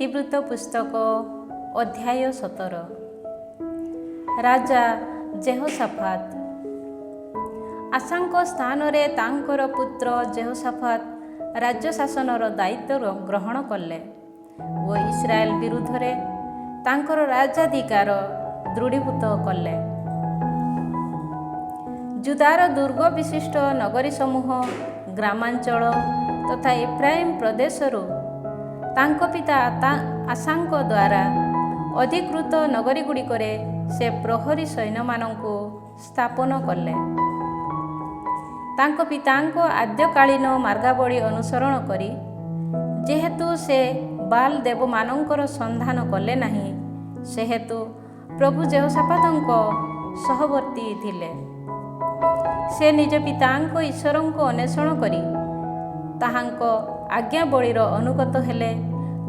ଇତିବୃତ୍ତ ପୁସ୍ତକ ଅଧ୍ୟାୟ 17। ରାଜା ଜେହୋଶାଫାତ। ଆସାଙ୍କ ସ୍ଥାନରେ ତାଙ୍କର ପୁତ୍ର ଜେହୋଶାଫାତ ରାଜ୍ୟ ଶାସନର ଦାୟିତ୍ୱ ଗ୍ରହଣ କଲେ ଓ ଇସ୍ରାଏଲ ବିରୁଦ୍ଧରେ ତାଙ୍କର ରାଜାଧିକାର ଦୃଢ଼ୀଭୂତ କଲେ। ଜୁଦାର ଦୁର୍ଗ ବିଶିଷ୍ଟ ନଗରୀ ସମୂହ, ଗ୍ରାମାଞ୍ଚଳ ତଥା ଏଫ୍ରାଇମ୍ ପ୍ରଦେଶରୁ ତାଙ୍କ ପିତା ଆସାଙ୍କ ଦ୍ୱାରା ଅଧିକୃତ ନଗରୀଗୁଡ଼ିକରେ ସେ ପ୍ରହରୀ ସୈନ୍ୟମାନଙ୍କୁ ସ୍ଥାପନ କଲେ। ତାଙ୍କ ପିତାଙ୍କ ଆଦ୍ୟକାଳୀନ ମାର୍ଗାବଳୀ ଅନୁସରଣ କରି, ଯେହେତୁ ସେ ବାଲ୍ ଦେବମାନଙ୍କର ସନ୍ଧାନ କଲେ ନାହିଁ, ସେହେତୁ ପ୍ରଭୁ ଜେହୋଶାଫାତଙ୍କ ସହବର୍ତ୍ତୀ ଥିଲେ। ସେ ନିଜ ପିତାଙ୍କ ଈଶ୍ୱରଙ୍କ ଅନ୍ୱେଷଣ କରି ତାହାଙ୍କ ଆଜ୍ଞାବଳୀର ଅନୁଗତ ହେଲେ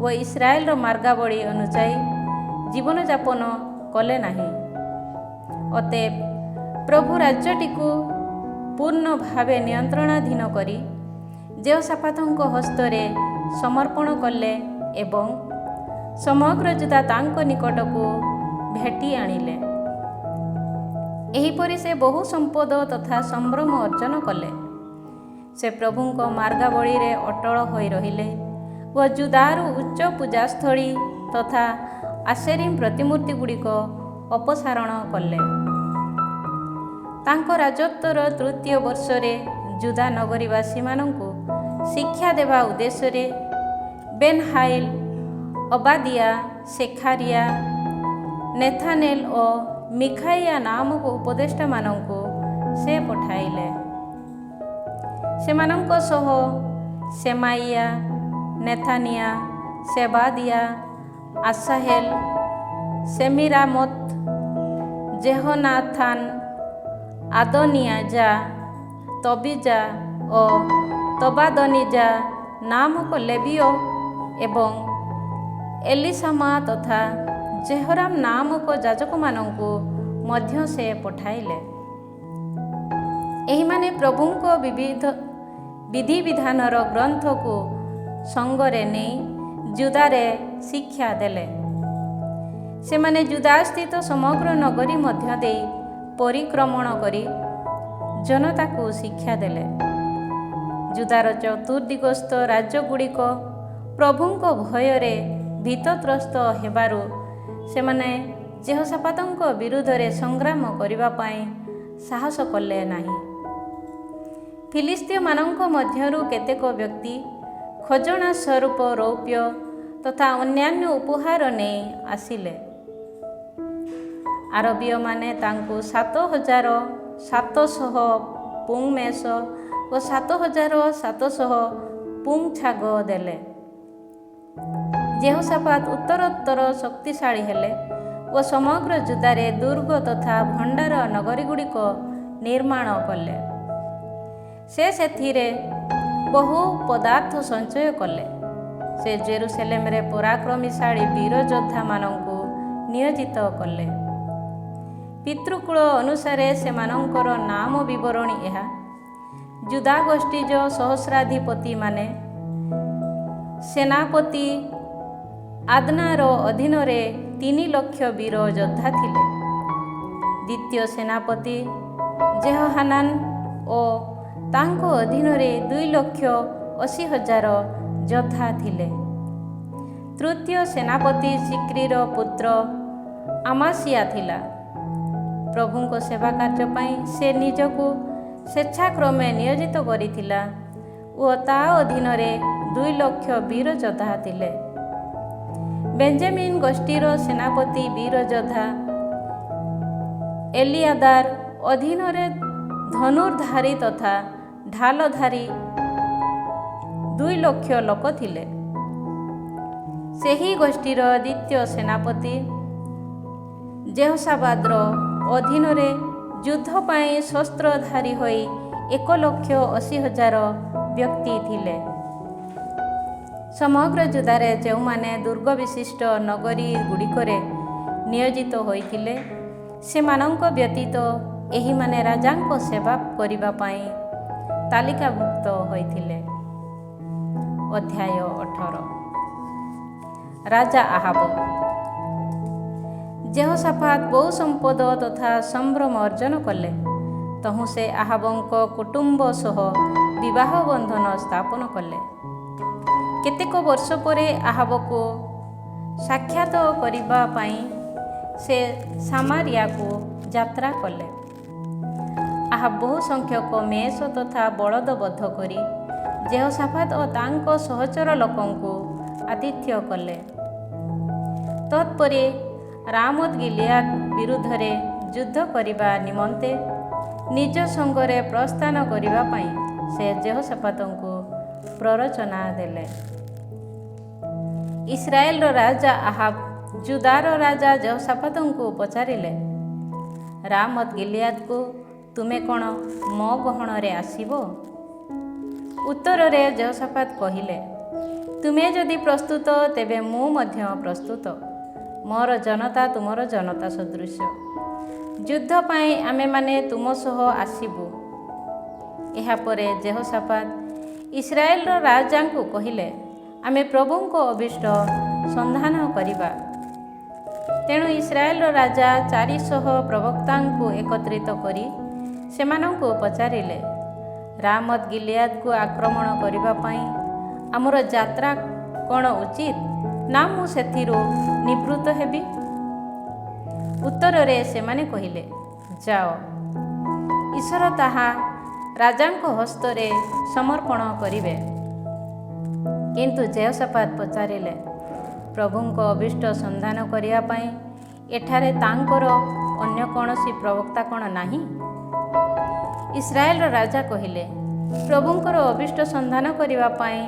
ଓ ଇସ୍ରାଏଲର ମାର୍ଗାବଳୀ ଅନୁଯାୟୀ ଜୀବନଯାପନ କଲେ ନାହିଁ। ଅତଏବ ପ୍ରଭୁ ରାଜ୍ୟଟିକୁ ପୂର୍ଣ୍ଣ ଭାବେ ନିୟନ୍ତ୍ରଣାଧୀନ କରି ଜେହୋଶାଫାତଙ୍କ ହସ୍ତରେ ସମର୍ପଣ କଲେ ଏବଂ ସମଗ୍ର ଜୁଦା ତାଙ୍କ ନିକଟକୁ ଭେଟି ଆଣିଲେ। ଏହିପରି ସେ ବହୁ ସମ୍ପଦ ତଥା ସମ୍ଭ୍ରମ ଅର୍ଜନ କଲେ। ସେ ପ୍ରଭୁଙ୍କ ମାର୍ଗାବଳୀରେ ଅଟଳ ହୋଇ ରହିଲେ ଓ ଜୁଦାରୁ ଉଚ୍ଚ ପୂଜାସ୍ଥଳୀ ତଥା ଆସେରିମ୍ ପ୍ରତିମୂର୍ତ୍ତି ଗୁଡ଼ିକ ଅପସାରଣ କଲେ। ତାଙ୍କ ରାଜତ୍ୱର ତୃତୀୟ ବର୍ଷରେ ଜୁଦା ନଗରୀବାସୀମାନଙ୍କୁ ଶିକ୍ଷା ଦେବା ଉଦ୍ଦେଶ୍ୟରେ ବେନ୍‌ହାଇଲ୍, ଅବାଦିଆ, ସେଖାରିଆ, ନେଥାନେଲ ଓ ମିଖାଇଆ ନାମକ ଉପଦେଷ୍ଟାମାନଙ୍କୁ ସେ ପଠାଇଲେ। ସେମାନଙ୍କ ସହ ସେମାଇଆ, ନେଥାନିଆ, ସେବାଦିଆ, ଆସାହେଲ, ସେମିରାମୋତ, ଜେହୋନାଥାନ, ଆଦୋନିଆଜା, ତବିଜା ଓ ତବାଦନିଜା ନାମକ ଲେବୀୟ ଏବଂ ଏଲିଶାମା ତଥା ଜେହୋରାମ ନାମକ ଯାଜକମାନଙ୍କୁ ମଧ୍ୟ ସେ ପଠାଇଲେ। ଏହିମାନେ ପ୍ରଭୁଙ୍କ ବିଧିବିଧାନର ଗ୍ରନ୍ଥକୁ ସଙ୍ଗରେ ନେଇ ଜୁଦାରେ ଶିକ୍ଷା ଦେଲେ। ସେମାନେ ଜୁଦାସ୍ଥିତ ସମଗ୍ର ନଗରୀ ମଧ୍ୟ ଦେଇ ପରିକ୍ରମଣ କରି ଜନତାକୁ ଶିକ୍ଷା ଦେଲେ। ଜୁଦାର ଚତୁର୍ଦିଗସ୍ଥ ରାଜ୍ୟଗୁଡ଼ିକ ପ୍ରଭୁଙ୍କ ଭୟରେ ଭୀତତ୍ରସ୍ତ ହେବାରୁ ସେମାନେ ଜେହୋଶାଫାତଙ୍କ ବିରୁଦ୍ଧରେ ସଂଗ୍ରାମ କରିବା ପାଇଁ ସାହସ କଲେ ନାହିଁ। ଫିଲିସ୍ତୀୟମାନଙ୍କ ମଧ୍ୟରୁ କେତେକ ବ୍ୟକ୍ତି ଖଜଣା ସ୍ୱରୂପ ରୌପ୍ୟ ତଥା ଅନ୍ୟାନ୍ୟ ଉପହାର ନେଇ ଆସିଲେ। ଆରବୀୟମାନେ ତାଙ୍କୁ 7,700 ପୁଙ୍ଗ ମେଷ ଓ 7,700 ପୁଙ୍ଗ ଛାଗ ଦେଲେ। ଜେହୋଶାଫାତ ଉତ୍ତରୋତ୍ତର ଶକ୍ତିଶାଳୀ ହେଲେ ଓ ସମଗ୍ର ଜୁଦାରେ ଦୁର୍ଗ ତଥା ଭଣ୍ଡାର ନଗରୀଗୁଡ଼ିକ ନିର୍ମାଣ କଲେ। ସେ ସେଥିରେ ବହୁ ପଦାର୍ଥ ସଞ୍ଚୟ କଲେ। ସେ ଜେରୁସେଲେମରେ ପରାକ୍ରମଶାଳୀ ବୀର ଯୋଦ୍ଧାମାନଙ୍କୁ ନିୟୋଜିତ କଲେ। ପିତୃକୁଳ ଅନୁସାରେ ସେମାନଙ୍କର ନାମ ବିବରଣୀ ଏହା: ଜୁଦା ଗୋଷ୍ଠୀଜ ସହସ୍ରାଧିପତିମାନେ ସେନାପତି ଆଦ୍ନାର ଅଧୀନରେ 3,00,000 ବୀର ଯୋଦ୍ଧା ଥିଲେ। ଦ୍ୱିତୀୟ ସେନାପତି ଜେହୋହାନାନ ଓ ତାଙ୍କ ଅଧୀନରେ 2,80,000 ଯୋଦ୍ଧା ଥିଲେ। ତୃତୀୟ ସେନାପତି ସିକ୍ରିର ପୁତ୍ର ଆମାସିଆ ଥିଲା। ପ୍ରଭୁଙ୍କ ସେବା କାର୍ଯ୍ୟ ପାଇଁ ସେ ନିଜକୁ ସ୍ୱେଚ୍ଛାକ୍ରମେ ନିୟୋଜିତ କରିଥିଲା ଓ ତା ଅଧୀନରେ 2,00,000 ବୀର ଯୋଦ୍ଧା ଥିଲେ। ବେଞ୍ଜାମିନ ଗୋଷ୍ଠୀର ସେନାପତି ବୀର ଯୋଦ୍ଧା ଏଲିଆଦାର ଅଧୀନରେ ଧନୁର୍ଧାରୀ ତଥା ଢାଲଧାରୀ 2,00,000 ଲୋକ ଥିଲେ। ସେହି ଗୋଷ୍ଠୀର ଦ୍ୱିତୀୟ ସେନାପତି ଜେହୋଶାଫାତର ଅଧୀନରେ ଯୁଦ୍ଧ ପାଇଁ ଶସ୍ତ୍ରଧାରୀ ହୋଇ 1,80,000 ବ୍ୟକ୍ତି ଥିଲେ। ସମଗ୍ର ଜୁଦାରେ ଯେଉଁମାନେ ଦୁର୍ଗ ବିଶିଷ୍ଟ ନଗରୀ ଗୁଡ଼ିକରେ ନିୟୋଜିତ ହୋଇଥିଲେ, ସେମାନଙ୍କ ବ୍ୟତୀତ ଏହିମାନେ ରାଜାଙ୍କ ସେବା କରିବା ପାଇଁ ତାଲିକାଭୁକ୍ତ ହୋଇଥିଲେ। ଅଧ୍ୟାୟ 18। ରାଜା ଆହାବ। ଯେହୋଶାଫାତ ବହୁ ସମ୍ପଦ ତଥା ସମ୍ଭ୍ରମ ଅର୍ଜନ କଲେ। ତହୁଁ ସେ ଆହାବଙ୍କ କୁଟୁମ୍ବ ସହ ବିବାହ ବନ୍ଧନ ସ୍ଥାପନ କଲେ। କେତେକ ବର୍ଷ ପରେ ଆହାବକୁ ସାକ୍ଷାତ କରିବା ପାଇଁ ସେ ସାମାରିଆକୁ ଯାତ୍ରା କଲେ। ଆହାବ ବହୁ ସଂଖ୍ୟକ ମେଷ ତଥା ବଳଦ ବଧ କରି ଯେହୋଶାଫାତ ଓ ତାଙ୍କ ସହଚର ଲୋକଙ୍କୁ ଆତିଥ୍ୟ କଲେ। ତତ୍ପରେ ରାମୋତ ଗିଲିଆଦ ବିରୁଦ୍ଧରେ ଯୁଦ୍ଧ କରିବା ନିମନ୍ତେ ନିଜ ସଙ୍ଗରେ ପ୍ରସ୍ଥାନ କରିବା ପାଇଁ ସେ ଯେହୋଶାଫାତଙ୍କୁ ପ୍ରରୋଚନା ଦେଲେ। ଇସ୍ରାଏଲର ରାଜା ଆହାବ ଜୁଦାର ରାଜା ଯେହୋଶାଫାତଙ୍କୁ ପଚାରିଲେ, ରାମୋତ ଗିଲିଆଦକୁ ତୁମେ କ'ଣ ମୋ ଗହଣରେ ଆସିବ? ଉତ୍ତରରେ ଯେହୋଶାଫାତ କହିଲେ, ତୁମେ ଯଦି ପ୍ରସ୍ତୁତ ତେବେ ମୁଁ ମଧ୍ୟ ପ୍ରସ୍ତୁତ। ମୋର ଜନତା ତୁମର ଜନତା ସଦୃଶ। ଯୁଦ୍ଧ ପାଇଁ ଆମେମାନେ ତୁମ ସହ ଆସିବୁ। ଏହାପରେ ଯେହୋଶାଫାତ ଇସ୍ରାଏଲର ରାଜାଙ୍କୁ କହିଲେ, ଆମେ ପ୍ରଭୁଙ୍କ ଅଭୀଷ୍ଟ ସନ୍ଧାନ କରିବା। ତେଣୁ ଇସ୍ରାଏଲର ରାଜା 400 ପ୍ରବକ୍ତାଙ୍କୁ ଏକତ୍ରିତ କରି ସେମାନଙ୍କୁ ପଚାରିଲେ, ରାମୋତ ଗିଲିଆଦକୁ ଆକ୍ରମଣ କରିବା ପାଇଁ ଆମର ଯାତ୍ରା କ'ଣ ଉଚିତ, ନା ମୁଁ ସେଥିରୁ ନିବୃତ୍ତ ହେବି? ଉତ୍ତରରେ ସେମାନେ କହିଲେ, ଯାଅ, ଈଶ୍ୱର ତାହା ରାଜାଙ୍କ ହସ୍ତରେ ସମର୍ପଣ କରିବେ। କିନ୍ତୁ ଯେହୋଶାଫାତ ପଚାରିଲେ, ପ୍ରଭୁଙ୍କ ଅଭୀଷ୍ଟ ସନ୍ଧାନ କରିବା ପାଇଁ ଏଠାରେ ତାଙ୍କର ଅନ୍ୟ କୌଣସି ପ୍ରବକ୍ତା କ'ଣ ନାହିଁ? ଇସ୍ରାଏଲର ରାଜା କହିଲେ, ପ୍ରଭୁଙ୍କର ଅଭୀଷ୍ଟ ସନ୍ଧାନ କରିବା ପାଇଁ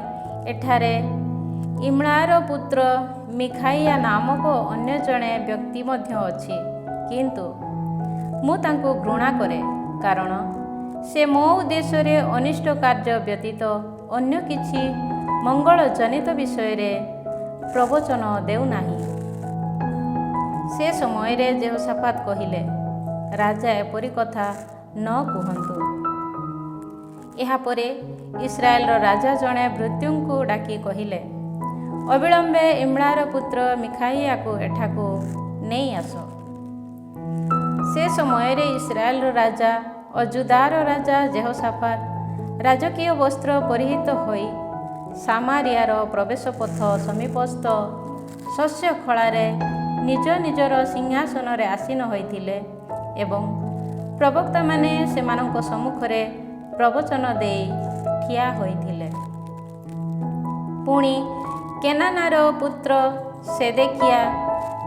ଏଠାରେ ଇମ୍ଳାର ପୁତ୍ର ମିଖାଇଆ ନାମକ ଅନ୍ୟ ଜଣେ ବ୍ୟକ୍ତି ମଧ୍ୟ ଅଛି। କିନ୍ତୁ ମୁଁ ତାଙ୍କୁ ଘୃଣା କରେ, କାରଣ ସେ ମୋ ଉଦ୍ଦେଶ୍ୟରେ ଅନିଷ୍ଟ କାର୍ଯ୍ୟ ବ୍ୟତୀତ ଅନ୍ୟ କିଛି ମଙ୍ଗଳଜନିତ ବିଷୟରେ ପ୍ରବଚନ ଦେଉନାହିଁ। ସେ ସମୟରେ ଯେହୋଶାଫାତ କହିଲେ, ରାଜା ଏପରି କଥା ନ କୁହନ୍ତୁ। ଏହାପରେ ଇସ୍ରାଏଲର ରାଜା ଜଣେ ଭୃତ୍ୟୁଙ୍କୁ ଡାକି କହିଲେ, ଅବିଳମ୍ବେ ଇମ୍ଳାର ପୁତ୍ର ମିଖାଇଆକୁ ଏଠାକୁ ନେଇ ଆସ। ସେ ସମୟରେ ଇସ୍ରାଏଲର ରାଜା ଓ ଜୁଦାର ରାଜା ଯେହୋଶାଫାତ ରାଜକୀୟ ବସ୍ତ୍ର ପରିହିତ ହୋଇ ସାମାରିଆର ପ୍ରବେଶ ପଥ ସମୀପସ୍ଥ ଶସ୍ୟ ଖଳାରେ ନିଜ ନିଜର ସିଂହାସନରେ ଆସୀନ ହୋଇଥିଲେ ଏବଂ ପ୍ରବକ୍ତାମାନେ ସେମାନଙ୍କ ସମ୍ମୁଖରେ ପ୍ରବଚନ ଦେଇ ଠିଆ ହୋଇଥିଲେ। ପୁଣି କେନାନାର ପୁତ୍ର ସେଦେକିଆ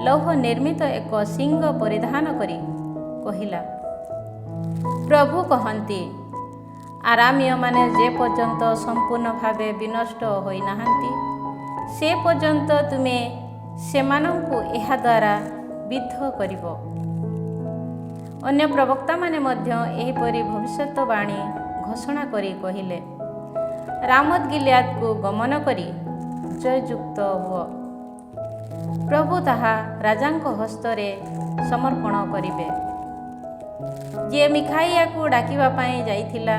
ଲୌହ ନିର୍ମିତ ଏକ ସିଂହ ପରିଧାନ କରି କହିଲା, ପ୍ରଭୁ କହନ୍ତି, ଆରାମୀୟମାନେ ଯେ ପର୍ଯ୍ୟନ୍ତ ସମ୍ପୂର୍ଣ୍ଣ ଭାବେ ବିନଷ୍ଟ ହୋଇନାହାନ୍ତି, ସେ ପର୍ଯ୍ୟନ୍ତ ତୁମେ ସେମାନଙ୍କୁ ଏହାଦ୍ୱାରା ବିଦ୍ଧ କରିବ। ଅନ୍ୟ ପ୍ରବକ୍ତାମାନେ ମଧ୍ୟ ଏହିପରି ଭବିଷ୍ୟତବାଣୀ ଘୋଷଣା କରି କହିଲେ, ରାମୋତ ଗିଲିଆଦକୁ ଗମନ କରି ଜୟଯୁକ୍ତ ହୁଅ। ପ୍ରଭୁ ତାହା ରାଜାଙ୍କ ହସ୍ତରେ ସମର୍ପଣ କରିବେ। ଯିଏ ମିଖାଇଆକୁ ଡାକିବା ପାଇଁ ଯାଇଥିଲା,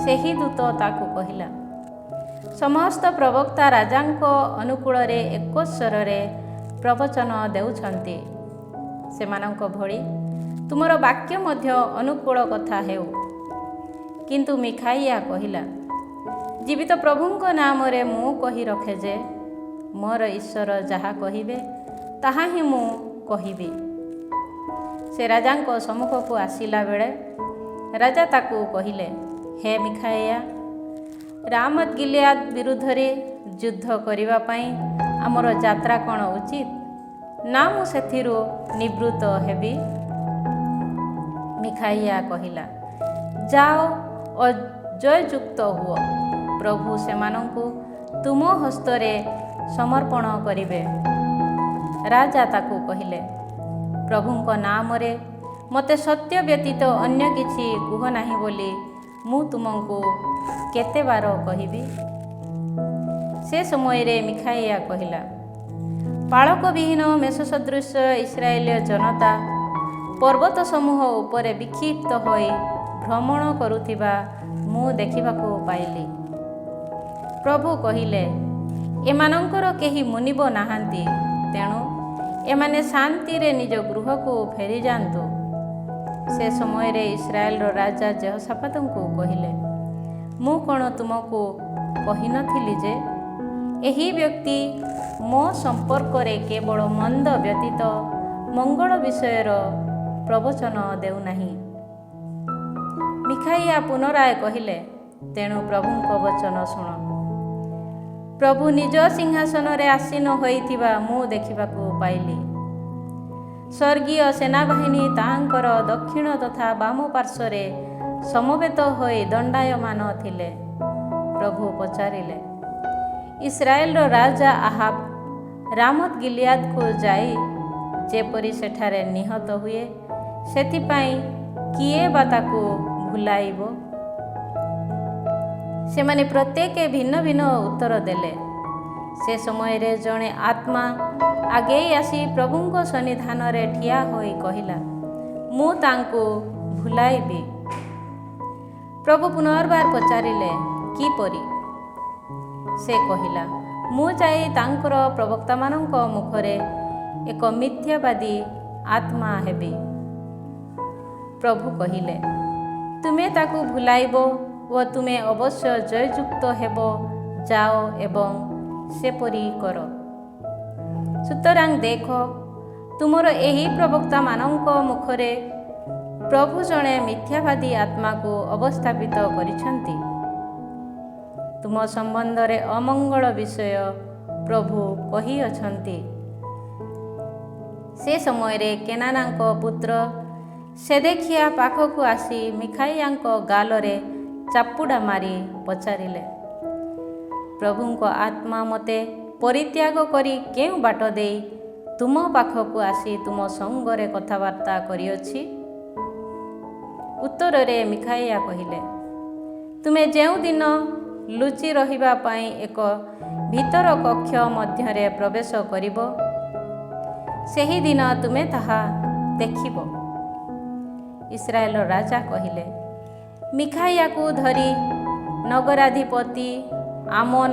ସେହି ଦୂତ ତାକୁ କହିଲା, ସମସ୍ତ ପ୍ରବକ୍ତା ରାଜାଙ୍କ ଅନୁକୂଳରେ ଏକ ସ୍ୱରରେ ପ୍ରବଚନ ଦେଉଛନ୍ତି। ସେମାନଙ୍କ ଭଳି ତୁମର ବାକ୍ୟ ମଧ୍ୟ ଅନୁକୂଳ କଥା ହେଉ। କିନ୍ତୁ ମିଖାଇଆ କହିଲା, ଜୀବିତ ପ୍ରଭୁଙ୍କ ନାମରେ ମୁଁ କହି ରଖେ ଯେ, ମୋର ଈଶ୍ୱର ଯାହା କହିବେ ତାହା ହିଁ ମୁଁ କହିବି। ସେ ରାଜାଙ୍କ ସମ୍ମୁଖକୁ ଆସିଲା ବେଳେ ରାଜା ତାକୁ କହିଲେ, ହେ ମିଖାଇଆ, ରାମୋତ ଗିଲିଆଦ ବିରୁଦ୍ଧରେ ଯୁଦ୍ଧ କରିବା ପାଇଁ ଆମର ଯାତ୍ରା କ'ଣ ଉଚିତ, ନା ମୁଁ ସେଥିରୁ ନିବୃତ୍ତ ହେବି? ମିଖାଇଆ କହିଲା, ଯାଅ ଓ ଜୟଯୁକ୍ତ ହୁଅ। ପ୍ରଭୁ ସେମାନଙ୍କୁ ତୁମ ହସ୍ତରେ ସମର୍ପଣ କରିବେ। ରାଜା ତାକୁ କହିଲେ, ପ୍ରଭୁଙ୍କ ନାମରେ ମୋତେ ସତ୍ୟ ବ୍ୟତୀତ ଅନ୍ୟ କିଛି କୁହ ନାହିଁ ବୋଲି ମୁଁ ତୁମକୁ କେତେ ବାର କହିବି? ସେ ସମୟରେ ମିଖାଇଆ କହିଲା, ପାଳକବିହୀନ ମେଷ ସଦୃଶ ଇସ୍ରାଏଲୀୟ ଜନତା ପର୍ବତ ସମୂହ ଉପରେ ବିକ୍ଷିପ୍ତ ହୋଇ ଭ୍ରମଣ କରୁଥିବା ମୁଁ ଦେଖିବାକୁ ପାଇଲି। ପ୍ରଭୁ କହିଲେ, ଏମାନଙ୍କର କେହି ମୁନିବ ନାହାନ୍ତି, ତେଣୁ ଏମାନେ ଶାନ୍ତିରେ ନିଜ ଗୃହକୁ ଫେରିଯାଆନ୍ତୁ। ସେ ସମୟରେ ଇସ୍ରାଏଲର ରାଜା ଯେହୋଶାଫାତଙ୍କୁ କହିଲେ, ମୁଁ କ'ଣ ତୁମକୁ କହିନଥିଲି ଯେ ଏହି ବ୍ୟକ୍ତି ମୋ ସମ୍ପର୍କରେ କେବଳ ମନ୍ଦ ବ୍ୟତୀତ ମଙ୍ଗଳ ବିଷୟର ପ୍ରବଚନ ଦେଉନାହିଁ। ମିଖାଇଆ ପୁନରାୟ କହିଲେ, ତେଣୁ ପ୍ରଭୁଙ୍କ ବଚନ ଶୁଣ। ପ୍ରଭୁ ନିଜ ସିଂହାସନରେ ଆସୀନ ହୋଇଥିବା ମୁଁ ଦେଖିବାକୁ ପାଇଲି। ସ୍ୱର୍ଗୀୟ ସେନାବାହିନୀ ତାହାଙ୍କର ଦକ୍ଷିଣ ତଥା ବାମ ପାର୍ଶ୍ୱରେ ସମବେତ ହୋଇ ଦଣ୍ଡାୟମାନ ଥିଲେ। ପ୍ରଭୁ ପଚାରିଲେ, ଇସ୍ରାଏଲର ରାଜା ଆହାବ ରାମୋତ ଗିଲିଆଦକୁ ଯାଇ ଯେପରି ସେଠାରେ ନିହତ ହୁଏ, ସେଥିପାଇଁ କିଏ ବା ତାକୁ ଭୁଲାଇବ? ସେମାନେ ପ୍ରତ୍ୟେକ ଭିନ୍ନ ଭିନ୍ନ ଉତ୍ତର ଦେଲେ। ସେ ସମୟରେ ଜଣେ ଆତ୍ମା ଆଗେଇ ଆସି ପ୍ରଭୁଙ୍କ ସନ୍ନିଧାନରେ ଠିଆ ହୋଇ କହିଲା, ମୁଁ ତାଙ୍କୁ ଭୁଲାଇବି। ପ୍ରଭୁ ପୁନର୍ବାର ପଚାରିଲେ, କିପରି? ସେ କହିଲା, ମୁଁ ଯାଇ ତାଙ୍କର ପ୍ରବକ୍ତାମାନଙ୍କ ମୁଖରେ ଏକ ମିଥ୍ୟାବାଦୀ ଆତ୍ମା ହେବି। ପ୍ରଭୁ କହିଲେ, ତୁମେ ତାକୁ ଭୁଲାଇବ ଓ ତୁମେ ଅବଶ୍ୟ ଜୟଯୁକ୍ତ ହେବ। ଯାଅ ଏବଂ ସେପରି କର। ସୁତରାଂ ଦେଖ, ତୁମର ଏହି ପ୍ରବକ୍ତାମାନଙ୍କ ମୁଖରେ ପ୍ରଭୁ ଜଣେ ମିଥ୍ୟାବାଦୀ ଆତ୍ମାକୁ ଅବସ୍ଥାପିତ କରିଛନ୍ତି। ତୁମ ସମ୍ବନ୍ଧରେ ଅମଙ୍ଗଳ ବିଷୟ ପ୍ରଭୁ କହିଅଛନ୍ତି। ସେ ସମୟରେ କେନାନାଙ୍କ ପୁତ୍ର ସେଦେଖିଆ ପାଖକୁ ଆସି ମିଖାଇଆଙ୍କ ଗାଲରେ ଚାପୁଡ଼ା ମାରି ପଚାରିଲେ, ପ୍ରଭୁଙ୍କ ଆତ୍ମା ମୋତେ ପରିତ୍ୟାଗ କରି କେଉଁ ବାଟ ଦେଇ ତୁମ ପାଖକୁ ଆସି ତୁମ ସଙ୍ଗରେ କଥାବାର୍ତ୍ତା କରିଅଛି? ଉତ୍ତରରେ ମିଖାଇଆ କହିଲେ, ତୁମେ ଯେଉଁଦିନ ଲୁଚି ରହିବା ପାଇଁ ଏକ ଭିତର କକ୍ଷ ମଧ୍ୟରେ ପ୍ରବେଶ କରିବ, ସେହିଦିନ ତୁମେ ତାହା ଦେଖିବ। ଇସ୍ରାଏଲର ରାଜା କହିଲେ, ମିଖାଇଆକୁ ଧରି ନଗରାଧିପତି ଆମନ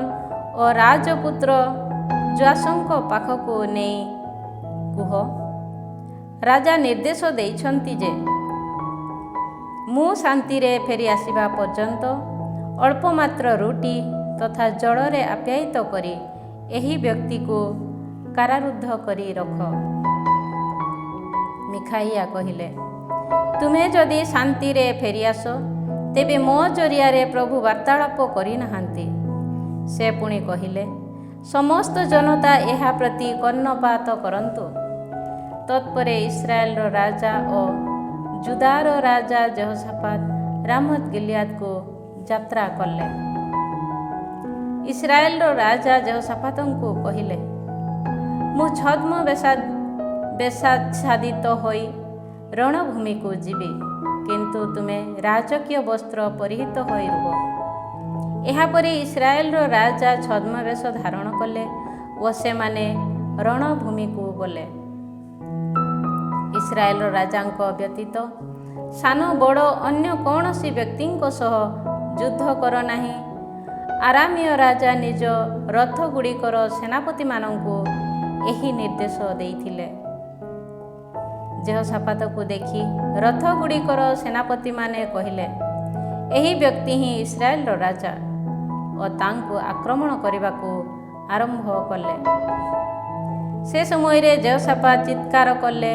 ଓ ରାଜପୁତ୍ର ଯୋଆସଙ୍କ ପାଖକୁ ନେଇ କୁହ, ରାଜା ନିର୍ଦ୍ଦେଶ ଦେଇଛନ୍ତି ଯେ ମୁଁ ଶାନ୍ତିରେ ଫେରି ଆସିବା ପର୍ଯ୍ୟନ୍ତ ଅଳ୍ପ ମାତ୍ର ରୁଟି ତଥା ଜଳରେ ଆପ୍ୟାୟିତ କରି ଏହି ବ୍ୟକ୍ତିକୁ କାରାରୁଦ୍ଧ କରି ରଖ। ମିଖାଇଆ କହିଲେ, ତୁମେ ଯଦି ଶାନ୍ତିରେ ଫେରିଆସ, ତେବେ ମୋ ଜରିଆରେ ପ୍ରଭୁ ବାର୍ତ୍ତାଳାପ କରିନାହାନ୍ତି। ସେ ପୁଣି କହିଲେ, ସମସ୍ତ ଜନତା ଏହା ପ୍ରତି କର୍ଣ୍ଣପାତ କରନ୍ତୁ। ତତ୍ପରେ ଇସ୍ରାଏଲର ରାଜା ଓ ଜୁଦାର ରାଜା ଯେହୋଶାଫାତ ରାମୋତ ଗିଲିଆଦକୁ ଯାତ୍ରା କଲେ। ଇସ୍ରାଏଲର ରାଜା ଯେହୋଶାଫାତଙ୍କୁ କହିଲେ, ମୁଁ ଛଦ୍ମ ବେଶାଚ୍ଛାଦିତ ହୋଇ ରଣଭୂମିକୁ ଯିବି, କିନ୍ତୁ ତୁମେ ରାଜକୀୟ ବସ୍ତ୍ର ପରିହିତ ହୋଇ ରୁହ। ଏହାପରେ ଇସ୍ରାଏଲର ରାଜା ଛଦ୍ମବେଶ ଧାରଣ କଲେ ଓ ସେମାନେ ରଣଭୂମିକୁ ଗଲେ। ଇସ୍ରାଏଲର ରାଜାଙ୍କ ବ୍ୟତୀତ ସାନ ବଡ଼ ଅନ୍ୟ କୌଣସି ବ୍ୟକ୍ତିଙ୍କ ସହ ଯୁଦ୍ଧ କର ନାହିଁ। ଆରାମୀୟ ରାଜା ନିଜ ରଥଗୁଡ଼ିକର ସେନାପତିମାନଙ୍କୁ ଏହି ନିର୍ଦ୍ଦେଶ ଦେଇଥିଲେ। ଯେହୋଶାଫାତକୁ ଦେଖି ରଥଗୁଡ଼ିକର ସେନାପତିମାନେ କହିଲେ, ଏହି ବ୍ୟକ୍ତି ହିଁ ଇସ୍ରାଏଲର ରାଜା, ଓ ତାଙ୍କୁ ଆକ୍ରମଣ କରିବାକୁ ଆରମ୍ଭ କଲେ। ସେ ସମୟରେ ଯେହୋଶାଫାତ ଚିତ୍କାର କଲେ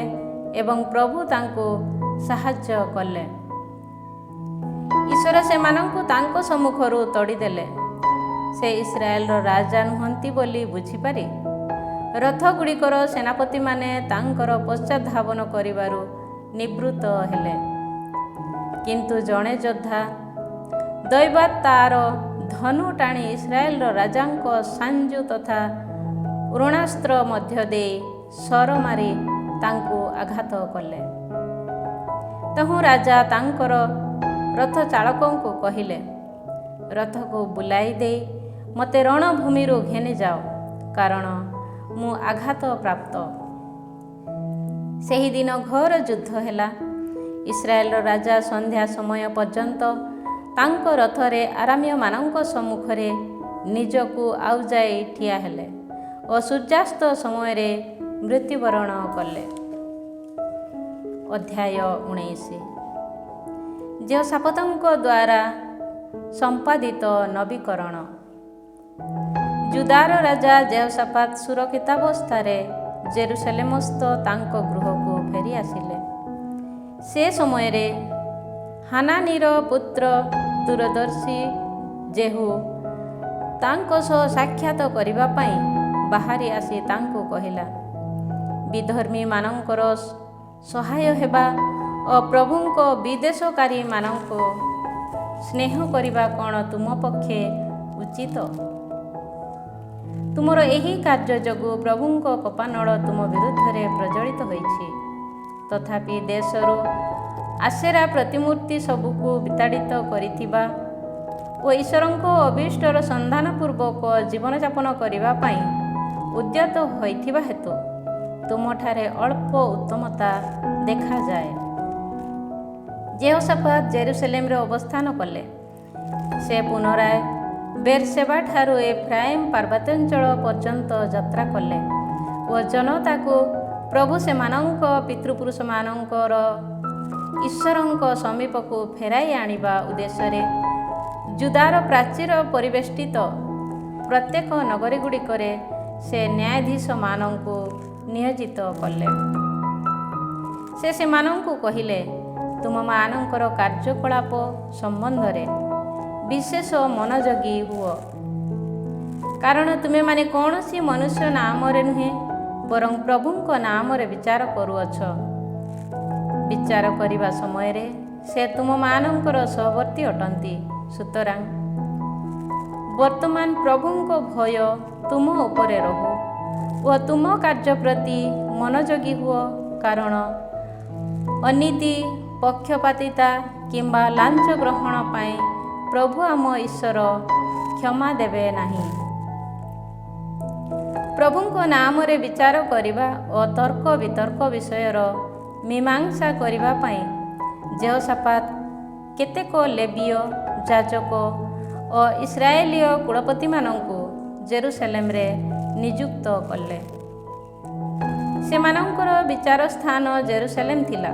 ଏବଂ ପ୍ରଭୁ ତାଙ୍କୁ ସାହାଯ୍ୟ କଲେ। ଈଶ୍ୱର ସେମାନଙ୍କୁ ତାଙ୍କ ସମ୍ମୁଖରୁ ତଡ଼ିଦେଲେ। ସେ ଇସ୍ରାଏଲର ରାଜା ନୁହନ୍ତି ବୋଲି ବୁଝିପାରି ରଥଗୁଡ଼ିକର ସେନାପତିମାନେ ତାଙ୍କର ପଶ୍ଚାତଧାବନ କରିବାରୁ ନିବୃତ୍ତ ହେଲେ। କିନ୍ତୁ ଜଣେ ଯୋଦ୍ଧା ଦୈବାତ ତାର ଧନୁ ଟାଣି ଇସ୍ରାଏଲର ରାଜାଙ୍କ ସାଞ୍ଜୁ ତଥା ଊଣାସ୍ତ୍ର ମଧ୍ୟ ଦେଇ ଶର ମାରି ତାଙ୍କୁ ଆଘାତ କଲେ। ତହୁଁ ରାଜା ତାଙ୍କର ରଥ ଚାଳକଙ୍କୁ କହିଲେ, ରଥକୁ ବୁଲାଇ ଦେଇ ମୋତେ ରଣଭୂମିରୁ ଘେନିଯାଅ, କାରଣ ମୁଁ ଆଘାତ ପ୍ରାପ୍ତ। ସେହିଦିନ ଘୋର ଯୁଦ୍ଧ ହେଲା। ଇସ୍ରାଏଲର ରାଜା ସନ୍ଧ୍ୟା ସମୟ ପର୍ଯ୍ୟନ୍ତ ତାଙ୍କ ରଥରେ ଆରାମୀୟମାନଙ୍କ ସମ୍ମୁଖରେ ନିଜକୁ ଆଉଜାଇ ଠିଆ ହେଲେ ଓ ସୂର୍ଯ୍ୟାସ୍ତ ସମୟରେ ମୃତ୍ୟୁବରଣ କଲେ। ଅଧ୍ୟାୟ 19। ଯେହୋଶାଫାତଙ୍କ ଦ୍ୱାରା ସମ୍ପାଦିତ ନବୀକରଣ। ଜୁଦାର ରାଜା ଯେହୋଶାଫାତ ସୁରକ୍ଷିତାବସ୍ଥାରେ ଜେରୁସାଲେମସ୍ଥ ତାଙ୍କ ଗୃହକୁ ଫେରି ଆସିଲେ। ସେ ସମୟରେ ହାନାନୀର ପୁତ୍ର ଦୂରଦର୍ଶୀ ଜେହୁ ତାଙ୍କ ସହ ସାକ୍ଷାତ କରିବା ପାଇଁ ବାହାରି ଆସି ତାଙ୍କୁ କହିଲା, ବିଧର୍ମୀମାନଙ୍କର ସହାୟ ହେବା ଓ ପ୍ରଭୁଙ୍କ ବିଦ୍ୱେଷକାରୀମାନଙ୍କୁ ସ୍ନେହ କରିବା କ'ଣ ତୁମ ପକ୍ଷେ ଉଚିତ? ତୁମର ଏହି କାର୍ଯ୍ୟ ଯୋଗୁଁ ପ୍ରଭୁଙ୍କ କୋପାନଳ ତୁମ ବିରୁଦ୍ଧରେ ପ୍ରଜ୍ୱଳିତ ହୋଇଛି। ତଥାପି ଦେଶରୁ ଆସେରା ପ୍ରତିମୂର୍ତ୍ତି ସବୁକୁ ବିତାଡ଼ିତ କରିଥିବା ଓ ଈଶ୍ୱରଙ୍କ ଅଭୀଷ୍ଟର ସନ୍ଧାନପୂର୍ବକ ଜୀବନଯାପନ କରିବା ପାଇଁ ଉଦ୍ୟତ ହୋଇଥିବା ହେତୁ ତୁମଠାରେ ଅଳ୍ପ ଉତ୍ତମତା ଦେଖାଯାଏ। ଯେହୋଶାଫାତ ଜେରୁସାଲେମରେ ଅବସ୍ଥାନ କଲେ। ସେ ପୁନରାୟ ବେର୍ସେବାଠାରୁ ଏଫ୍ରାଇମ୍ ପାର୍ବତ୍ୟାଞ୍ଚଳ ପର୍ଯ୍ୟନ୍ତ ଯାତ୍ରା କଲେ ଓ ଜନତାକୁ ପ୍ରଭୁ ସେମାନଙ୍କ ପିତୃପୁରୁଷମାନଙ୍କର ଈଶ୍ୱରଙ୍କ ସମୀପକୁ ଫେରାଇ ଆଣିବା ଉଦ୍ଦେଶ୍ୟରେ ଜୁଦାର ପ୍ରାଚୀର ପରିବେଷ୍ଟିତ ପ୍ରତ୍ୟେକ ନଗରୀଗୁଡ଼ିକରେ ସେ ନ୍ୟାୟାଧୀଶମାନଙ୍କୁ ନିୟୋଜିତ କଲେ। ସେ ସେମାନଙ୍କୁ କହିଲେ, ତୁମମାନଙ୍କର କାର୍ଯ୍ୟକଳାପ ସମ୍ବନ୍ଧରେ ବିଶେଷ ମନୋଯୋଗୀ ହୁଅ, କାରଣ ତୁମେମାନେ କୌଣସି ମନୁଷ୍ୟ ନାମରେ ନୁହେଁ ବରଂ ପ୍ରଭୁଙ୍କ ନାମରେ ବିଚାର କରୁଅଛ। ବିଚାର କରିବା ସମୟରେ ସେ ତୁମମାନଙ୍କର ସହବର୍ତ୍ତୀ ଅଟନ୍ତି। ସୁତରାଂ ବର୍ତ୍ତମାନ ପ୍ରଭୁଙ୍କ ଭୟ ତୁମ ଉପରେ ରହୁ ଓ ତୁମ କାର୍ଯ୍ୟ ପ୍ରତି ମନୋଯୋଗୀ ହୁଅ, କାରଣ ଅନୀତି, ପକ୍ଷପାତିତା କିମ୍ବା ଲାଞ୍ଚ ଗ୍ରହଣ ପାଇଁ ପ୍ରଭୁ ଆମ ଈଶ୍ୱର କ୍ଷମା ଦେବେ ନାହିଁ। ପ୍ରଭୁଙ୍କ ନାମରେ ବିଚାର କରିବା ଓ ତର୍କ ବିତର୍କ ବିଷୟର ମୀମାଂସା କରିବା ପାଇଁ ଯେହୋଶାଫାତ କେତେକ ଲେବୀୟ, ଯାଜକ ଓ ଇସ୍ରାଏଲୀୟ କୁଳପତିମାନଙ୍କୁ ଜେରୁସାଲେମରେ ନିଯୁକ୍ତ କଲେ। ସେମାନଙ୍କର ବିଚାର ସ୍ଥାନ ଜେରୁସାଲେମ ଥିଲା।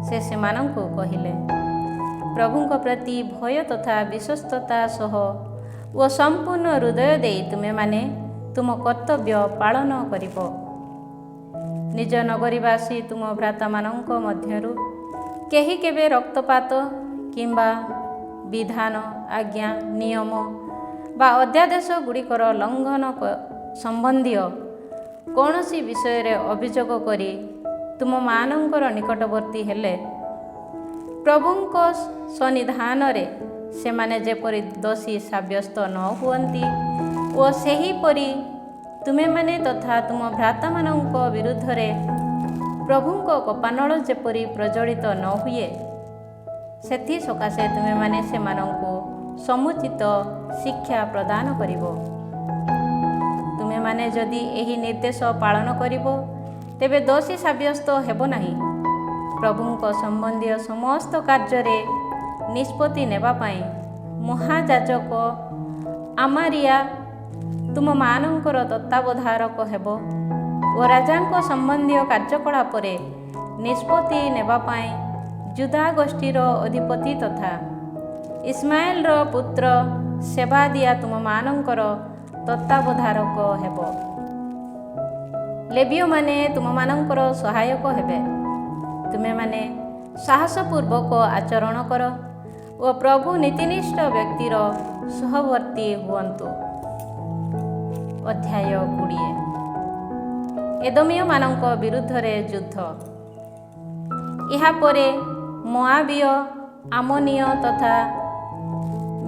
ସେ ସେମାନଙ୍କୁ କହିଲେ, ପ୍ରଭୁଙ୍କ ପ୍ରତି ଭୟ ତଥା ବିଶ୍ୱସ୍ତତା ସହ ଓ ସମ୍ପୂର୍ଣ୍ଣ ହୃଦୟ ଦେଇ ତୁମେମାନେ ତୁମ କର୍ତ୍ତବ୍ୟ ପାଳନ କରିବ। ନିଜ ନଗରୀବାସୀ ତୁମ ଭ୍ରାତାମାନଙ୍କ ମଧ୍ୟରୁ କେହି କେବେ ରକ୍ତପାତ କିମ୍ବା ବିଧାନ, ଆଜ୍ଞା, ନିୟମ ବା ଅଧ୍ୟାଦେଶ ଗୁଡ଼ିକର ଲଙ୍ଘନ ସମ୍ବନ୍ଧୀୟ କୌଣସି ବିଷୟରେ ଅଭିଯୋଗ କରି ତୁମମାନଙ୍କର ନିକଟବର୍ତ୍ତୀ ହେଲେ, ପ୍ରଭୁଙ୍କ ସନ୍ନିଧାନରେ ସେମାନେ ଯେପରି ଦୋଷୀ ସାବ୍ୟସ୍ତ ନ ହୁଅନ୍ତି ଓ ସେହିପରି ତୁମେମାନେ ତଥା ତୁମ ଭ୍ରାତାମାନଙ୍କ ବିରୁଦ୍ଧରେ ପ୍ରଭୁଙ୍କ କୋପାନଳ ଯେପରି ପ୍ରଜ୍ୱଳିତ ନ ହୁଏ, ସେଥିସକାଶେ ତୁମେମାନେ ସେମାନଙ୍କୁ ସମୁଚିତ ଶିକ୍ଷା ପ୍ରଦାନ କରିବ। ତୁମେମାନେ ଯଦି ଏହି ନିର୍ଦ୍ଦେଶ ପାଳନ କରିବ, ତେବେ ଦୋଷୀ ସାବ୍ୟସ୍ତ ହେବ ନାହିଁ। ପ୍ରଭୁଙ୍କ ସମ୍ବନ୍ଧୀୟ ସମସ୍ତ କାର୍ଯ୍ୟରେ ନିଷ୍ପତ୍ତି ନେବା ପାଇଁ ମହାଯାଜକ ଆମାରିଆ ତୁମମାନଙ୍କର ତତ୍ତ୍ୱାବଧାରକ ହେବ ଓ ରାଜାଙ୍କ ସମ୍ବନ୍ଧୀୟ କାର୍ଯ୍ୟକଳାପରେ ନିଷ୍ପତ୍ତି ନେବା ପାଇଁ ଜୁଦା ଗୋଷ୍ଠୀର ଅଧିପତି ତଥା ଇସ୍ମାଏଲର ପୁତ୍ର ସେବାଦିଆ ତୁମମାନଙ୍କର ତତ୍ତ୍ୱାବଧାରକ ହେବ। ଲେବୀୟମାନେ ତୁମମାନଙ୍କର ସହାୟକ ହେବେ। ତୁମେମାନେ ସାହସପୂର୍ବକ ଆଚରଣ କର ଓ ପ୍ରଭୁ ନୀତିନିଷ୍ଠ ବ୍ୟକ୍ତିର ସହବର୍ତ୍ତୀ ହୁଅନ୍ତୁ। ଅଧ୍ୟାୟ 20। ଏଦୋମୀୟମାନଙ୍କ ବିରୁଦ୍ଧରେ ଯୁଦ୍ଧ। ଏହାପରେ ମୋଆବୀୟ, ଆମୋନୀୟ ତଥା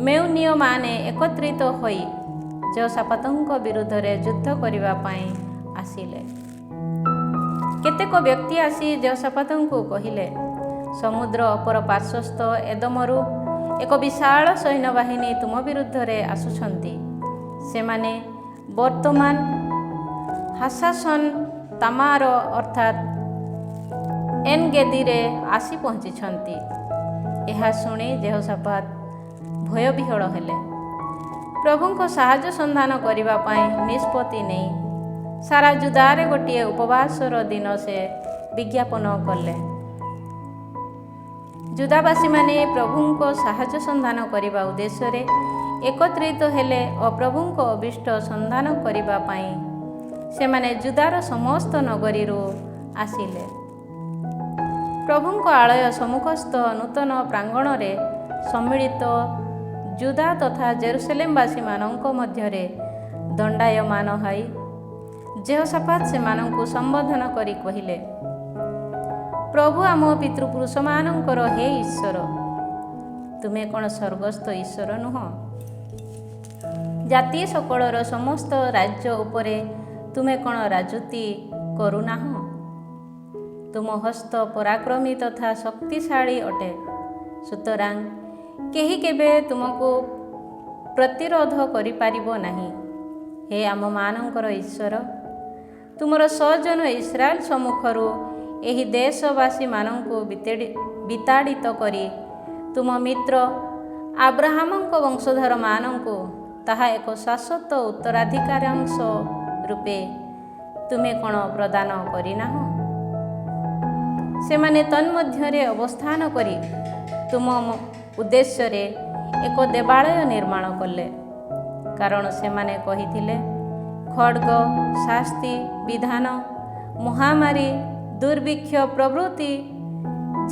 ମେଉନୀୟମାନେ ଏକତ୍ରିତ ହୋଇ ଯେହୋଶାଫାତଙ୍କ ବିରୁଦ୍ଧରେ ଯୁଦ୍ଧ କରିବା ପାଇଁ ଆସିଲେ। କେତେକ ବ୍ୟକ୍ତି ଆସି ଯେହୋଶାଫାତଙ୍କୁ କହିଲେ, ସମୁଦ୍ର ଅପର ପାର୍ଶ୍ୱସ୍ଥ ଏଦୋମରୁ ଏକ ବିଶାଳ ସୈନ୍ୟବାହିନୀ ତୁମ ବିରୁଦ୍ଧରେ ଆସୁଛନ୍ତି। ସେମାନେ ବର୍ତ୍ତମାନ ହାସାସନ ତାମାର ଅର୍ଥାତ୍ ଏନ୍‌ଗେଦିରେ ଆସି ପହଞ୍ଚିଛନ୍ତି। ଏହା ଶୁଣି ଯେହୋଶାଫାତ ଭୟବିହ୍ୱଳ ହେଲେ। ପ୍ରଭୁଙ୍କ ସାହାଯ୍ୟ ସନ୍ଧାନ କରିବା ପାଇଁ ନିଷ୍ପତ୍ତି ନେଇ ସାରା ଜୁଦାରେ ଗୋଟିଏ ଉପବାସର ଦିନ ସେ ବିଜ୍ଞାପନ କଲେ। ଜୁଦାବାସୀମାନେ ପ୍ରଭୁଙ୍କ ସାହାଯ୍ୟ ସନ୍ଧାନ କରିବା ଉଦ୍ଦେଶ୍ୟରେ ଏକତ୍ରିତ ହେଲେ ଓ ପ୍ରଭୁଙ୍କ ଅଭୀଷ୍ଟ ସନ୍ଧାନ କରିବା ପାଇଁ ସେମାନେ ଜୁଦାର ସମସ୍ତ ନଗରୀରୁ ଆସିଲେ। ପ୍ରଭୁଙ୍କ ଆଳୟ ସମ୍ମୁଖସ୍ଥ ନୂତନ ପ୍ରାଙ୍ଗଣରେ ସମ୍ମିଳିତ ଜୁଦା ତଥା ଜେରୁସଲେମବାସୀମାନଙ୍କ ମଧ୍ୟରେ ଦଣ୍ଡାୟମାନ ହୋଇ ଯେହୋଶାଫାତ ସେମାନଙ୍କୁ ସମ୍ବୋଧନ କରି କହିଲେ, ପ୍ରଭୁ ଆମ ପିତୃପୁରୁଷମାନଙ୍କର ହେ ଈଶ୍ୱର, ତୁମେ କ'ଣ ସ୍ୱର୍ଗସ୍ଥ ଈଶ୍ୱର ନୁହଁ? ଜାତି ସକଳର ସମସ୍ତ ରାଜ୍ୟ ଉପରେ ତୁମେ କ'ଣ ରାଜୁତି କରୁନାହଁ? ତୁମ ହସ୍ତ ପରାକ୍ରମୀ ତଥା ଶକ୍ତିଶାଳୀ ଅଟେ, ସୁତରାଂ କେହି କେବେ ତୁମକୁ ପ୍ରତିରୋଧ କରିପାରିବ ନାହିଁ। ହେ ଆମମାନଙ୍କର ଈଶ୍ୱର, ତୁମର ସଜନ ଇସ୍ରାଏଲ ସମ୍ମୁଖରୁ ଏହି ଦେଶବାସୀମାନଙ୍କୁ ବିତାଡ଼ିତ କରି ତୁମ ମିତ୍ର ଆବ୍ରାହାମଙ୍କ ବଂଶଧରମାନଙ୍କୁ ତାହା ଏକ ଶାଶ୍ୱତ ଉତ୍ତରାଧିକାରାଂଶ ରୂପେ ତୁମେ କ'ଣ ପ୍ରଦାନ କରିନାହଁ? ସେମାନେ ତନ୍ମଧ୍ୟରେ ଅବସ୍ଥାନ କରି ତୁମ ଉଦ୍ଦେଶ୍ୟରେ ଏକ ଦେବାଳୟ ନିର୍ମାଣ କଲେ, କାରଣ ସେମାନେ କହିଥିଲେ, ଖଡ଼୍ଗ, ଶାସ୍ତି, ବିଧାନ, ମହାମାରୀ, ଦୁର୍ଭିକ୍ଷ ପ୍ରଭୃତି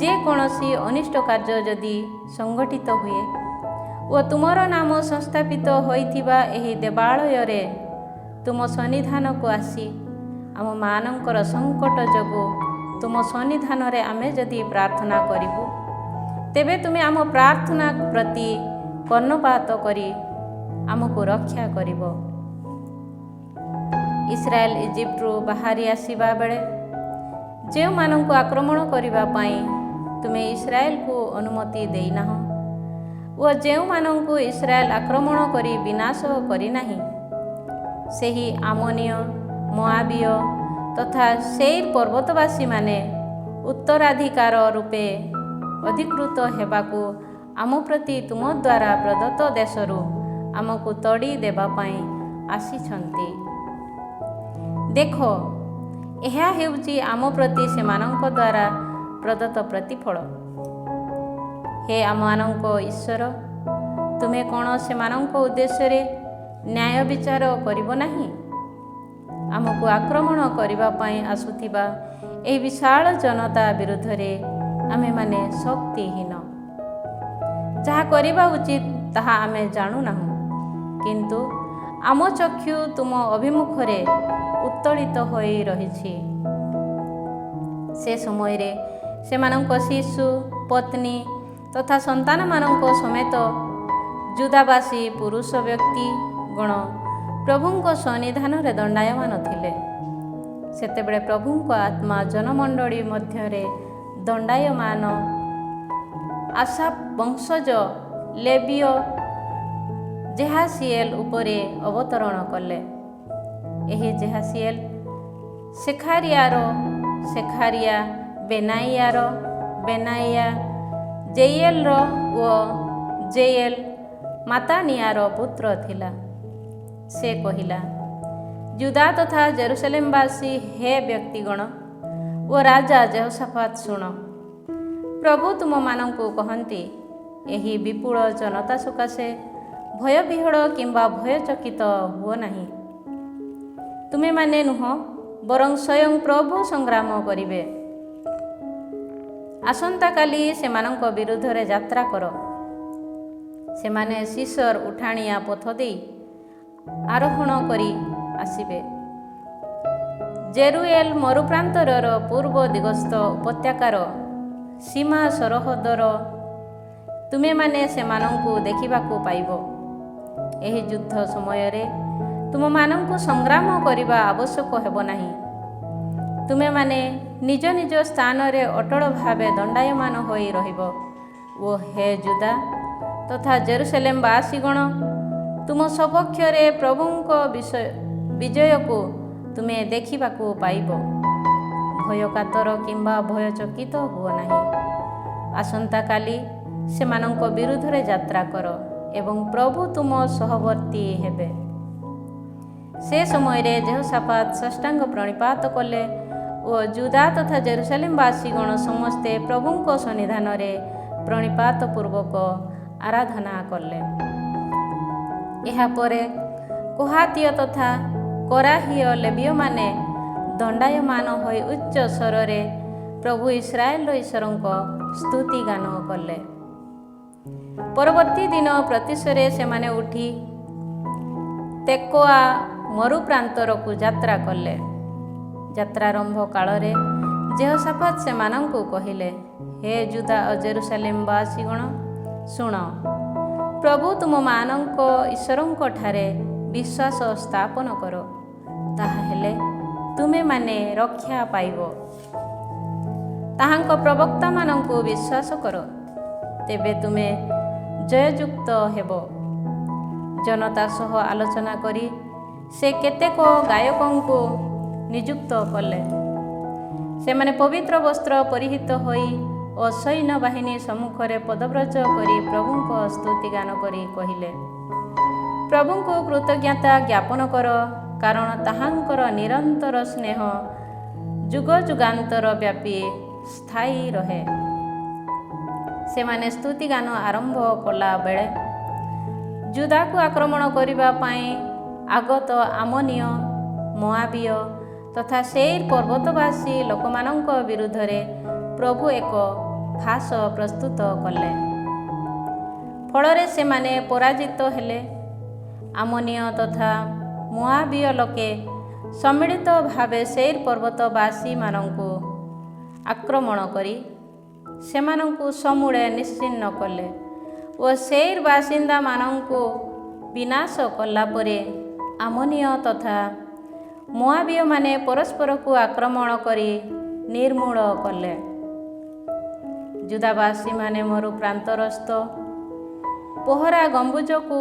ଯେକୌଣସି ଅନିଷ୍ଟ କାର୍ଯ୍ୟ ଯଦି ସଂଗଠିତ ହୁଏ ଓ ତୁମର ନାମ ସଂସ୍ଥାପିତ ହୋଇଥିବା ଏହି ଦେବାଳୟରେ ତୁମ ସନ୍ନିଧାନକୁ ଆସି ଆମମାନଙ୍କର ସଙ୍କଟ ଯୋଗୁଁ ତୁମ ସନ୍ନିଧାନରେ ଆମେ ଯଦି ପ୍ରାର୍ଥନା କରିବୁ, ତେବେ ତୁମେ ଆମ ପ୍ରାର୍ଥନା ପ୍ରତି କର୍ଣ୍ଣପାତ କରି ଆମକୁ ରକ୍ଷା କରିବ। ଇସ୍ରାଏଲ ଇଜିପ୍ଟରୁ ବାହାରି ଆସିବା ବେଳେ ଯେଉଁମାନଙ୍କୁ ଆକ୍ରମଣ କରିବା ପାଇଁ ତୁମେ ଇସ୍ରାଏଲକୁ ଅନୁମତି ଦେଇନାହଁ ଓ ଯେଉଁମାନଙ୍କୁ ଇସ୍ରାଏଲ ଆକ୍ରମଣ କରି ବିନାଶ କରିନାହିଁ, ସେହି ଆମୋନୀୟ, ମୋଆବୀୟ ତଥା ସେଇର ପର୍ବତବାସୀମାନେ ଉତ୍ତରାଧିକାର ରୂପେ ଅଧିକୃତ ହେବାକୁ ଆମ ପ୍ରତି ତୁମ ଦ୍ୱାରା ପ୍ରଦତ୍ତ ଦେଶରୁ ଆମକୁ ତଡ଼ି ଦେବା ପାଇଁ ଆସିଛନ୍ତି। ଦେଖ, ଏହା ହେଉଛି ଆମ ପ୍ରତି ସେମାନଙ୍କ ଦ୍ୱାରା ପ୍ରଦତ୍ତ ପ୍ରତିଫଳ। ହେ ଆମମାନଙ୍କ ଈଶ୍ୱର, ତୁମେ କ'ଣ ସେମାନଙ୍କ ଉଦ୍ଦେଶ୍ୟରେ ନ୍ୟାୟ ବିଚାର କରିବ ନାହିଁ? ଆମକୁ ଆକ୍ରମଣ କରିବା ପାଇଁ ଆସୁଥିବା ଏହି ବିଶାଳ ଜନତା ବିରୁଦ୍ଧରେ ଆମେମାନେ ଶକ୍ତିହୀନ। ଯାହା କରିବା ଉଚିତ ତାହା ଆମେ ଜାଣୁନାହୁଁ, କିନ୍ତୁ ଆମ ଚକ୍ଷୁ ତୁମ ଅଭିମୁଖରେ ଉତ୍ତୋଳିତ ହୋଇ ରହିଛି। ସେ ସମୟରେ ସେମାନଙ୍କ ଶିଶୁ, ପତ୍ନୀ ତଥା ସନ୍ତାନମାନଙ୍କ ସମେତ ଜୁଦାବାସୀ ପୁରୁଷ ବ୍ୟକ୍ତି ଗଣ ପ୍ରଭୁଙ୍କ ସନ୍ନିଧାନରେ ଦଣ୍ଡାୟମାନ ଥିଲେ। ସେତେବେଳେ ପ୍ରଭୁଙ୍କ ଆତ୍ମା ଜନମଣ୍ଡଳୀ ମଧ୍ୟରେ ଦଣ୍ଡାୟମାନ ଆସାଫ ବଂଶଜ ଲେବୀୟ ଜେହାସିଏଲ ଉପରେ ଅବତରଣ କଲେ। ଏହି ଜେହାସିଏଲ ସେଖାରିଆର, ସେଖାରିଆ ବେନାଇଆର, ବେନାଇଆ ଜେଇଏଲର ଓ ଜେଇଏଲ ମାତାନିଆର ପୁତ୍ର ଥିଲା। ସେ କହିଲା, ଜୁଦା ତଥା ଜେରୁସଲେମବାସୀ, ହେ ବ୍ୟକ୍ତିଗଣ ଓ ରାଜା ଯେହୋଶାଫାତ ଶୁଣ। ପ୍ରଭୁ ତୁମମାନଙ୍କୁ କହନ୍ତି, ଏହି ବିପୁଳ ଜନତା ସକାଶେ ଭୟବିହ୍ୱଳ କିମ୍ବା ଭୟଚକିତ ହୁଅ ନାହିଁ। ତୁମେମାନେ ନୁହଁ, ବରଂ ସ୍ୱୟଂ ପ୍ରଭୁ ସଂଗ୍ରାମ କରିବେ। ଆସନ୍ତାକାଲି ସେମାନଙ୍କ ବିରୁଦ୍ଧରେ ଯାତ୍ରା କର। ସେମାନେ ସିସର ଉଠାଣିଆ ପଥ ଦେଇ ଆରୋହଣ କରି ଆସିବେ। ଜେରୁଏଲ ମରୁପ୍ରାନ୍ତରର ପୂର୍ବ ଦିଗସ୍ଥ ଉପତ୍ୟକାର ସୀମା ସରହଦର ତୁମେମାନେ ସେମାନଙ୍କୁ ଦେଖିବାକୁ ପାଇବ। ଏହି ଯୁଦ୍ଧ ସମୟରେ ତୁମମାନଙ୍କୁ ସଂଗ୍ରାମ କରିବା ଆବଶ୍ୟକ ହେବ ନାହିଁ। ତୁମେମାନେ ନିଜ ନିଜ ସ୍ଥାନରେ ଅଟଳ ଭାବେ ଦଣ୍ଡାୟମାନ ହୋଇ ରହିବ। ଓ ହେ ଜୁଦା ତଥା ଜେରୁସଲେମବାସୀଗଣ, ତୁମ ସପକ୍ଷରେ ପ୍ରଭୁଙ୍କ ବିଜୟକୁ ତୁମେ ଦେଖିବାକୁ ପାଇବ। ଭୟକାତର କିମ୍ବା ଭୟଚକିତ ହୁଅ ନାହିଁ। ଆସନ୍ତାକାଲି ସେମାନଙ୍କ ବିରୁଦ୍ଧରେ ଯାତ୍ରା କର ଏବଂ ପ୍ରଭୁ ତୁମ ସହବର୍ତ୍ତୀ ହେବେ। ସେ ସମୟରେ ଯେହୋଶାଫାତ ସାଷ୍ଟାଙ୍ଗ ପ୍ରଣିପାତ କଲେ ଓ ଜୁଦା ତଥା ଜେରୁସାଲେମ ବାସୀଗଣ ସମସ୍ତେ ପ୍ରଭୁଙ୍କ ସନ୍ନିଧାନରେ ପ୍ରଣିପାତ ପୂର୍ବକ ଆରାଧନା କଲେ। ଏହାପରେ କୋହାତୀୟ ତଥା କରାହୀୟ ଲେବୀୟମାନେ ଦଣ୍ଡାୟମାନ ହୋଇ ଉଚ୍ଚ ସ୍ୱରରେ ପ୍ରଭୁ ଇସ୍ରାଏଲର ଈଶ୍ୱରଙ୍କ ସ୍ତୁତି ଗାନ କଲେ। ପରବର୍ତ୍ତୀ ଦିନ ପ୍ରତ୍ୟୁଷରେ ସେମାନେ ଉଠି ତେକୋଆ ମରୁପ୍ରାନ୍ତରକୁ ଯାତ୍ରା କଲେ। ଯାତ୍ରାରମ୍ଭ କାଳରେ ଯେହୋଶାଫାତ ସେମାନଙ୍କୁ କହିଲେ, ହେ ଜୁଦା ଓ ଜେରୁସାଲେମ ବାସୀଗଣ, ଶୁଣ, ପ୍ରଭୁ ତୁମମାନଙ୍କ ଈଶ୍ୱରଙ୍କଠାରେ ବିଶ୍ୱାସ ସ୍ଥାପନ କର, ତାହାହେଲେ ତୁମେମାନେ ରକ୍ଷା ପାଇବ। ତାହାଙ୍କ ପ୍ରବକ୍ତାମାନଙ୍କୁ ବିଶ୍ୱାସ କର, ତେବେ ତୁମେ ଜୟଯୁକ୍ତ ହେବ। ଜନତା ସହ ଆଲୋଚନା କରି ସେ କେତେକ ଗାୟକଙ୍କୁ ନିଯୁକ୍ତ କଲେ। ସେମାନେ ପବିତ୍ର ବସ୍ତ୍ର ପରିହିତ ହୋଇ ଓ ସୈନ୍ୟବାହିନୀ ସମ୍ମୁଖରେ ପଦବ୍ରଜ କରି ପ୍ରଭୁଙ୍କ ସ୍ତୁତିଗାନ କରି କହିଲେ, ପ୍ରଭୁଙ୍କୁ କୃତଜ୍ଞତା ଜ୍ଞାପନ କର, କାରଣ ତାହାଙ୍କର ନିରନ୍ତର ସ୍ନେହ ଯୁଗ ଯୁଗାନ୍ତର ବ୍ୟାପୀ ସ୍ଥାୟୀ ରହେ। ସେମାନେ ସ୍ତୁତିଗାନ ଆରମ୍ଭ କଲାବେଳେ ଜୁଦାକୁ ଆକ୍ରମଣ କରିବା ପାଇଁ ଆଗତ ଆମୋନୀୟ, ମୋଆବୀୟ ତଥା ସେଇର ପର୍ବତବାସୀ ଲୋକମାନଙ୍କ ବିରୁଦ୍ଧରେ ପ୍ରଭୁ ଏକ ଫାଶ ପ୍ରସ୍ତୁତ କଲେ। ଫଳରେ ସେମାନେ ପରାଜିତ ହେଲେ। ଆମୋନୀୟ ତଥା ମୋଆବୀୟ ଲୋକେ ସମ୍ମିଳିତ ଭାବେ ସେଇର ପର୍ବତବାସୀମାନଙ୍କୁ ଆକ୍ରମଣ କରି ସେମାନଙ୍କୁ ସମୂଳେ ନିଶ୍ଚିହ୍ନ କଲେ ଓ ସେଇର ବାସିନ୍ଦାମାନଙ୍କୁ ବିନାଶ କଲା ପରେ ଆମୋନୀୟ ତଥା ମୋଆବୀୟମାନେ ପରସ୍ପରକୁ ଆକ୍ରମଣ କରି ନିର୍ମୂଳ କଲେ। ଜୁଦାବାସୀମାନେ ମରୁପ୍ରାନ୍ତରସ୍ଥ ପହରା ଗମ୍ବୁଜକୁ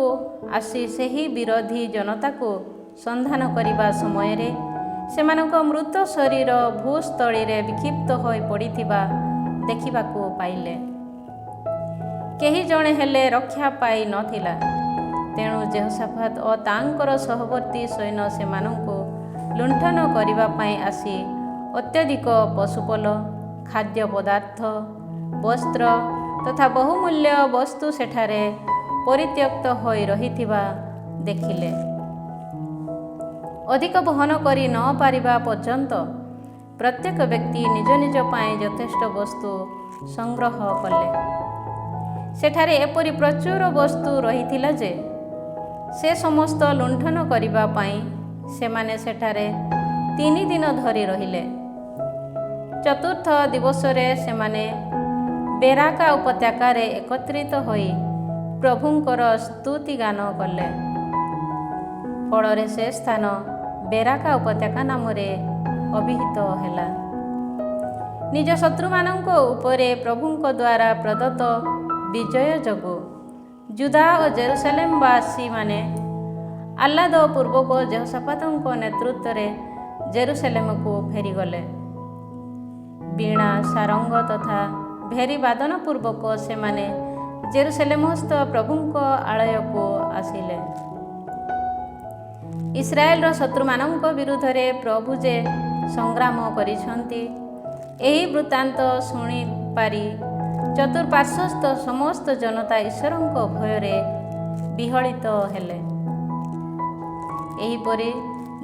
ଆସି ସେହି ବିରୋଧୀ ଜନତାକୁ ସନ୍ଧାନ କରିବା ସମୟରେ ସେମାନଙ୍କ ମୃତ ଶରୀର ଭୂସ୍ଥଳୀରେ ବିକ୍ଷିପ୍ତ ହୋଇ ପଡ଼ିଥିବା ଦେଖିବାକୁ ପାଇଲେ। କେହି ଜଣେ ହେଲେ ରକ୍ଷା ପାଇ ନଥିଲା। ତେଣୁ ଯେହୋଶାଫାତ ଓ ତାଙ୍କର ସହବର୍ତ୍ତୀ ସୈନ୍ୟ ସେମାନଙ୍କୁ ଲୁଣ୍ଠନ କରିବା ପାଇଁ ଆସି ଅତ୍ୟଧିକ ପଶୁପଲ, ଖାଦ୍ୟ ପଦାର୍ଥ, ବସ୍ତ୍ର ତଥା ବହୁମୂଲ୍ୟ ବସ୍ତୁ ସେଠାରେ ପରିତ୍ୟକ୍ତ ହୋଇ ରହିଥିବା ଦେଖିଲେ। ଅଧିକ ବହନ କରି ନ ପାରିବା ପର୍ଯ୍ୟନ୍ତ ପ୍ରତ୍ୟେକ ବ୍ୟକ୍ତି ନିଜ ନିଜ ପାଇଁ ଯଥେଷ୍ଟ ବସ୍ତୁ ସଂଗ୍ରହ କଲେ। ସେଠାରେ ଏପରି ପ୍ରଚୁର ବସ୍ତୁ ରହିଥିଲା ଯେ ସେ ସମସ୍ତ ଲୁଣ୍ଠନ କରିବା ପାଇଁ ସେମାନେ ସେଠାରେ 3 ଦିନ ଧରି ରହିଲେ। ଚତୁର୍ଥ ଦିବସରେ ସେମାନେ ବେରାକା ଉପତ୍ୟକାରେ ଏକତ୍ରିତ ହୋଇ ପ୍ରଭୁଙ୍କର ସ୍ତୁତିଗାନ କଲେ। ଫଳରେ ସେ ସ୍ଥାନ ବେରାକା ଉପତ୍ୟକା ନାମରେ ଅଭିହିତ ହେଲା। ନିଜ ଶତ୍ରୁମାନଙ୍କ ଉପରେ ପ୍ରଭୁଙ୍କ ଦ୍ୱାରା ପ୍ରଦତ୍ତ ବିଜୟ ଯୋଗୁଁ ଜୁଦା ଓ ଜେରୁସାଲେମବାସୀମାନେ ଆହ୍ଲାଦ ପୂର୍ବକ ଯେହୋଶାଫାତଙ୍କ ନେତୃତ୍ୱରେ ଜେରୁସାଲେମକୁ ଫେରିଗଲେ। ବୀଣା, ସାରଙ୍ଗ ତଥା ଭେରୀ ବାଦନ ପୂର୍ବକ ସେମାନେ ଜେରୁସାଲେମସ୍ଥ ପ୍ରଭୁଙ୍କ ଆଳୟକୁ ଆସିଲେ। ଇସ୍ରାଏଲର ଶତ୍ରୁମାନଙ୍କ ବିରୁଦ୍ଧରେ ପ୍ରଭୁ ଯେ ସଂଗ୍ରାମ କରିଛନ୍ତି, ଏହି ବୃତ୍ତାନ୍ତ ଶୁଣିପାରି ଚତୁଃପାର୍ଶ୍ୱସ୍ଥ ସମସ୍ତ ଜନତା ଈଶ୍ୱରଙ୍କ ଭୟରେ ବିହଳିତ ହେଲେ। ଏହିପରି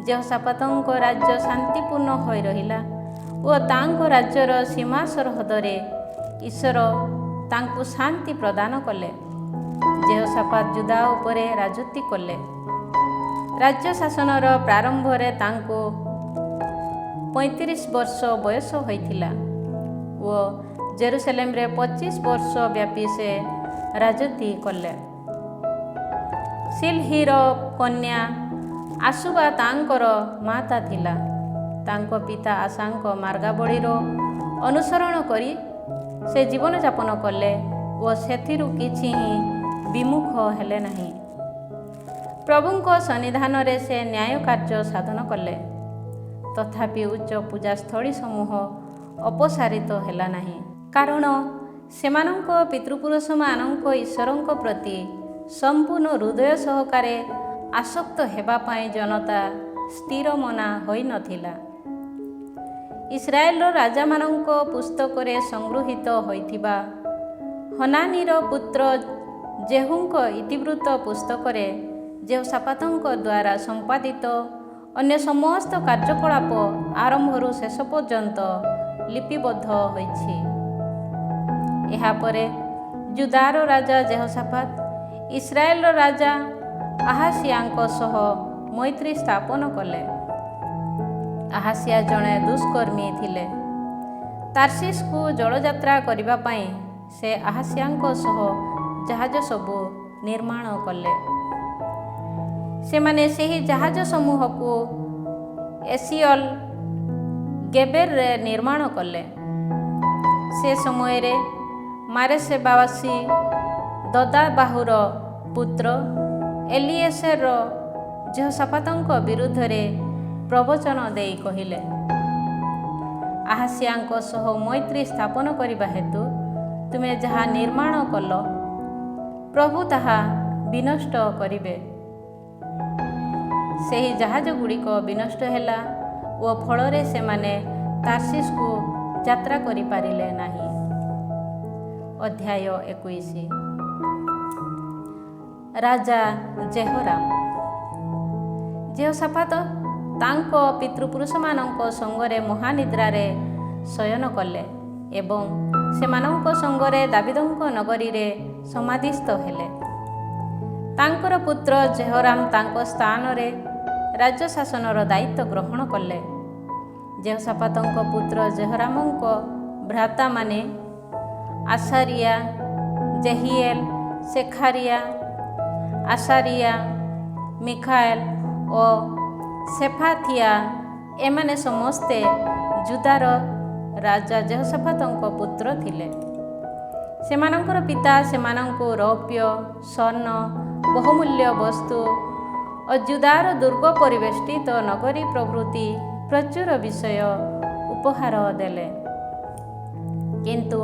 ଯେହୋଶାଫାତଙ୍କ ରାଜ୍ୟ ଶାନ୍ତିପୂର୍ଣ୍ଣ ହୋଇ ରହିଲା ଓ ତାଙ୍କ ରାଜ୍ୟର ସୀମା ସରହଦରେ ଈଶ୍ୱର ତାଙ୍କୁ ଶାନ୍ତି ପ୍ରଦାନ କଲେ। ଯେହୋଶାଫାତ ଜୁଦା ଉପରେ ରାଜୁତି କଲେ। ରାଜ୍ୟ ଶାସନର ପ୍ରାରମ୍ଭରେ ତାଙ୍କୁ 35 ବର୍ଷ ବୟସ ହୋଇଥିଲା ଓ ଜେରୁସାଲେମରେ 25 ବର୍ଷ ବ୍ୟାପୀ ସେ ରାଜୁତି କଲେ। ଶିଲହିର କନ୍ୟା ଆସୁବା ତାଙ୍କର ମାତା ଥିଲା। ତାଙ୍କ ପିତା ଆସାଙ୍କ ମାର୍ଗାବଳୀର ଅନୁସରଣ କରି ସେ ଜୀବନଯାପନ କଲେ ଓ ସେଥିରୁ କିଛି ହିଁ ବିମୁଖ ହେଲେ ନାହିଁ। ପ୍ରଭୁଙ୍କ ସନ୍ନିଧାନରେ ସେ ନ୍ୟାୟ କାର୍ଯ୍ୟ ସାଧନ କଲେ। ତଥାପି ଉଚ୍ଚ ପୂଜାସ୍ଥଳୀ ସମୂହ ଅପସାରିତ ହେଲା ନାହିଁ, କାରଣ ସେମାନଙ୍କ ପିତୃପୁରୁଷମାନଙ୍କ ଈଶ୍ୱରଙ୍କ ପ୍ରତି ସମ୍ପୂର୍ଣ୍ଣ ହୃଦୟ ସହକାରେ ଆସକ୍ତ ହେବା ପାଇଁ ଜନତା ସ୍ଥିର ମନା ହୋଇନଥିଲା। ଇସ୍ରାଏଲର ରାଜାମାନଙ୍କ ପୁସ୍ତକରେ ସଂଗୃହୀତ ହୋଇଥିବା ହନାନୀର ପୁତ୍ର ଜେହୁଙ୍କ ଇତିବୃତ୍ତ ପୁସ୍ତକରେ ଯେହୋଶାପାତଙ୍କ ଦ୍ୱାରା ସମ୍ପାଦିତ ଅନ୍ୟ ସମସ୍ତ କାର୍ଯ୍ୟକଳାପ ଆରମ୍ଭରୁ ଶେଷ ପର୍ଯ୍ୟନ୍ତ ଲିପିବଦ୍ଧ ହୋଇଛି। ଏହାପରେ ଜୁଦାର ରାଜା ଯେହୋଶାପାତ ଇସ୍ରାଏଲର ରାଜା ଆହାସିଆଙ୍କ ସହ ମୈତ୍ରୀ ସ୍ଥାପନ କଲେ। ଆହାସିଆ ଜଣେ ଦୁଷ୍କର୍ମୀ ଥିଲେ। ତାର୍ସିସକୁ ଜଳଯାତ୍ରା କରିବା ପାଇଁ ସେ ଆହାସିଆଙ୍କ ସହ ଜାହାଜ ସବୁ ନିର୍ମାଣ କଲେ। ସେମାନେ ସେହି ଜାହାଜ ସମୂହକୁ ଏସିୟଲ ଗେବେରରେ ନିର୍ମାଣ କଲେ। ସେ ସମୟରେ ମାରେସେବାସୀ ଦଦାବାହୁର ପୁତ୍ର ଏଲିଏସର ଯେହୋଶାପାତଙ୍କ ବିରୁଦ୍ଧରେ ପ୍ରବଚନ ଦେଇ କହିଲେ, ଆହାସିଆଙ୍କ ସହ ମୈତ୍ରୀ ସ୍ଥାପନ କରିବା ହେତୁ ତୁମେ ଯାହା ନିର୍ମାଣ କଲ, ପ୍ରଭୁ ତାହା ବିନଷ୍ଟ କରିବେ। ସେହି ଜାହାଜଗୁଡ଼ିକ ବିନଷ୍ଟ ହେଲା ଓ ଫଳରେ ସେମାନେ ତାର୍ସିସକୁ ଯାତ୍ରା କରିପାରିଲେ ନାହିଁ। ଅଧ୍ୟାୟ 21। ରାଜା ଜେହୋରାମ। ଯେହୋଶାପାତ ତାଙ୍କ ପିତୃପୁରୁଷମାନଙ୍କ ସଙ୍ଗରେ ମହାନିଦ୍ରାରେ ଶୟନ କଲେ ଏବଂ ସେମାନଙ୍କ ସଙ୍ଗରେ ଦାବିଦଙ୍କ ନଗରୀରେ ସମାଧିସ୍ଥ ହେଲେ। ତାଙ୍କର ପୁତ୍ର ଜେହୋରାମ ତାଙ୍କ ସ୍ଥାନରେ ରାଜ୍ୟ ଶାସନର ଦାୟିତ୍ୱ ଗ୍ରହଣ କଲେ। ଯେହୋଶାପାତଙ୍କ ପୁତ୍ର ଜେହୋରାମଙ୍କ ଭ୍ରାତାମାନେ ଆସାରିଆ, ଜେହିଏଲ, ସେଖାରିଆ, ଆସାରିଆ, ମିଖାଏଲ ଓ ସେଫାତିଆ ଏମାନେ ସମସ୍ତେ ଜୁଦାର ରାଜା ଯେହୋଶାପାତଙ୍କ ପୁତ୍ର ଥିଲେ। ସେମାନଙ୍କର ପିତା ସେମାନଙ୍କୁ ରୌପ୍ୟ, ସ୍ୱର୍ଣ୍ଣ, ବହୁମୂଲ୍ୟ ବସ୍ତୁ ଓ ଜୁଦାର ଦୁର୍ଗ ପରିବେଷ୍ଟିତ ନଗରୀ ପ୍ରଭୃତି ପ୍ରଚୁର ବିଷୟ ଉପହାର ଦେଲେ। କିନ୍ତୁ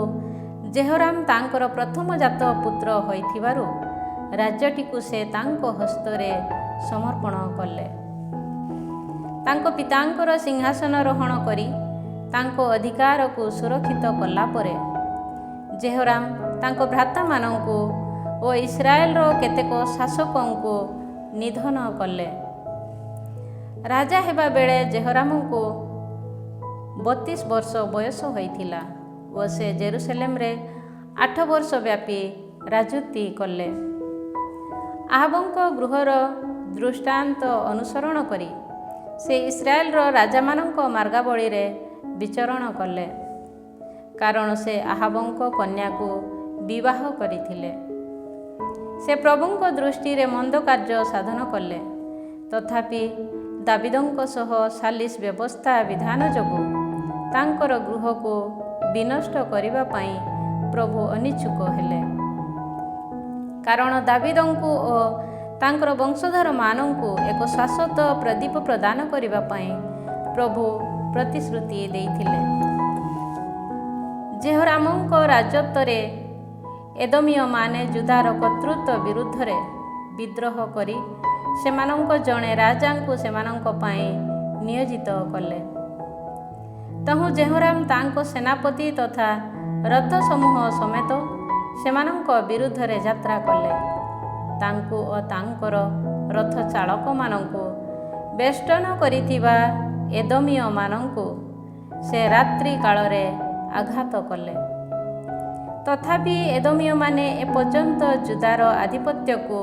ଜେହୋରାମ ତାଙ୍କର ପ୍ରଥମ ଜାତ ପୁତ୍ର ହୋଇଥିବାରୁ ରାଜ୍ୟଟିକୁ ସେ ତାଙ୍କ ହସ୍ତରେ ସମର୍ପଣ କଲେ। ତାଙ୍କ ପିତାଙ୍କର ସିଂହାସନାରୋହଣ କରି ତାଙ୍କ ଅଧିକାରକୁ ସୁରକ୍ଷିତ କଲା ପରେ ଜେହୋରାମ ତାଙ୍କ ଭ୍ରାତାମାନଙ୍କୁ ଓ ଇସ୍ରାଏଲର କେତେକ ଶାସକଙ୍କୁ ନିଧନ କଲେ। ରାଜା ହେବା ବେଳେ ଜେହୋରାମଙ୍କୁ 32 ବର୍ଷ ବୟସ ହୋଇଥିଲା ଓ ସେ ଜେରୁସଲେମରେ 8 ବର୍ଷ ବ୍ୟାପୀ ରାଜୁତି କଲେ। ଆହାବଙ୍କ ଗୃହର ଦୃଷ୍ଟାନ୍ତ ଅନୁସରଣ କରି ସେ ଇସ୍ରାଏଲର ରାଜାମାନଙ୍କ ମାର୍ଗାବଳୀରେ ବିଚରଣ କଲେ, କାରଣ ସେ ଆହାବଙ୍କ କନ୍ୟାକୁ ବିବାହ କରିଥିଲେ। ସେ ପ୍ରଭୁଙ୍କ ଦୃଷ୍ଟିରେ ମନ୍ଦ କାର୍ଯ୍ୟ ସାଧନ କଲେ। ତଥାପି ଦାବିଦଙ୍କ ସହ ସାଲିସ ବ୍ୟବସ୍ଥା ବିଧାନ ଯୋଗୁଁ ତାଙ୍କର ଗୃହକୁ ବିନଷ୍ଟ କରିବା ପାଇଁ ପ୍ରଭୁ ଅନିଚ୍ଛୁକ ହେଲେ। କାରଣ ଦାବିଦଙ୍କୁ ଓ ତାଙ୍କର ବଂଶଧରମାନଙ୍କୁ ଏକ ଶାଶ୍ୱତ ପ୍ରଦୀପ ପ୍ରଦାନ କରିବା ପାଇଁ ପ୍ରଭୁ ପ୍ରତିଶ୍ରୁତି ଦେଇଥିଲେ। ଜେହୋରାମଙ୍କ ରାଜତ୍ୱରେ ଏଦୋମୀୟମାନେ ଜୁଦାର କର୍ତ୍ତୃତ୍ୱ ବିରୁଦ୍ଧରେ ବିଦ୍ରୋହ କରି ସେମାନଙ୍କ ଜଣେ ରାଜାଙ୍କୁ ସେମାନଙ୍କ ପାଇଁ ନିୟୋଜିତ କଲେ। ତହୁଁ ଜେହୋରାମ ତାଙ୍କ ସେନାପତି ତଥା ରଥ ସମୂହ ସମେତ ସେମାନଙ୍କ ବିରୁଦ୍ଧରେ ଯାତ୍ରା କଲେ। ତାଙ୍କୁ ଓ ତାଙ୍କର ରଥ ଚାଳକମାନଙ୍କୁ ବେଷ୍ଟନ କରିଥିବା ଏଦୋମୀୟମାନଙ୍କୁ ସେ ରାତ୍ରି କାଳରେ ଆଘାତ କଲେ। ତଥାପି ଏଦୋମୀୟମାନେ ଏପର୍ଯ୍ୟନ୍ତ ଜୁଦାର ଆଧିପତ୍ୟକୁ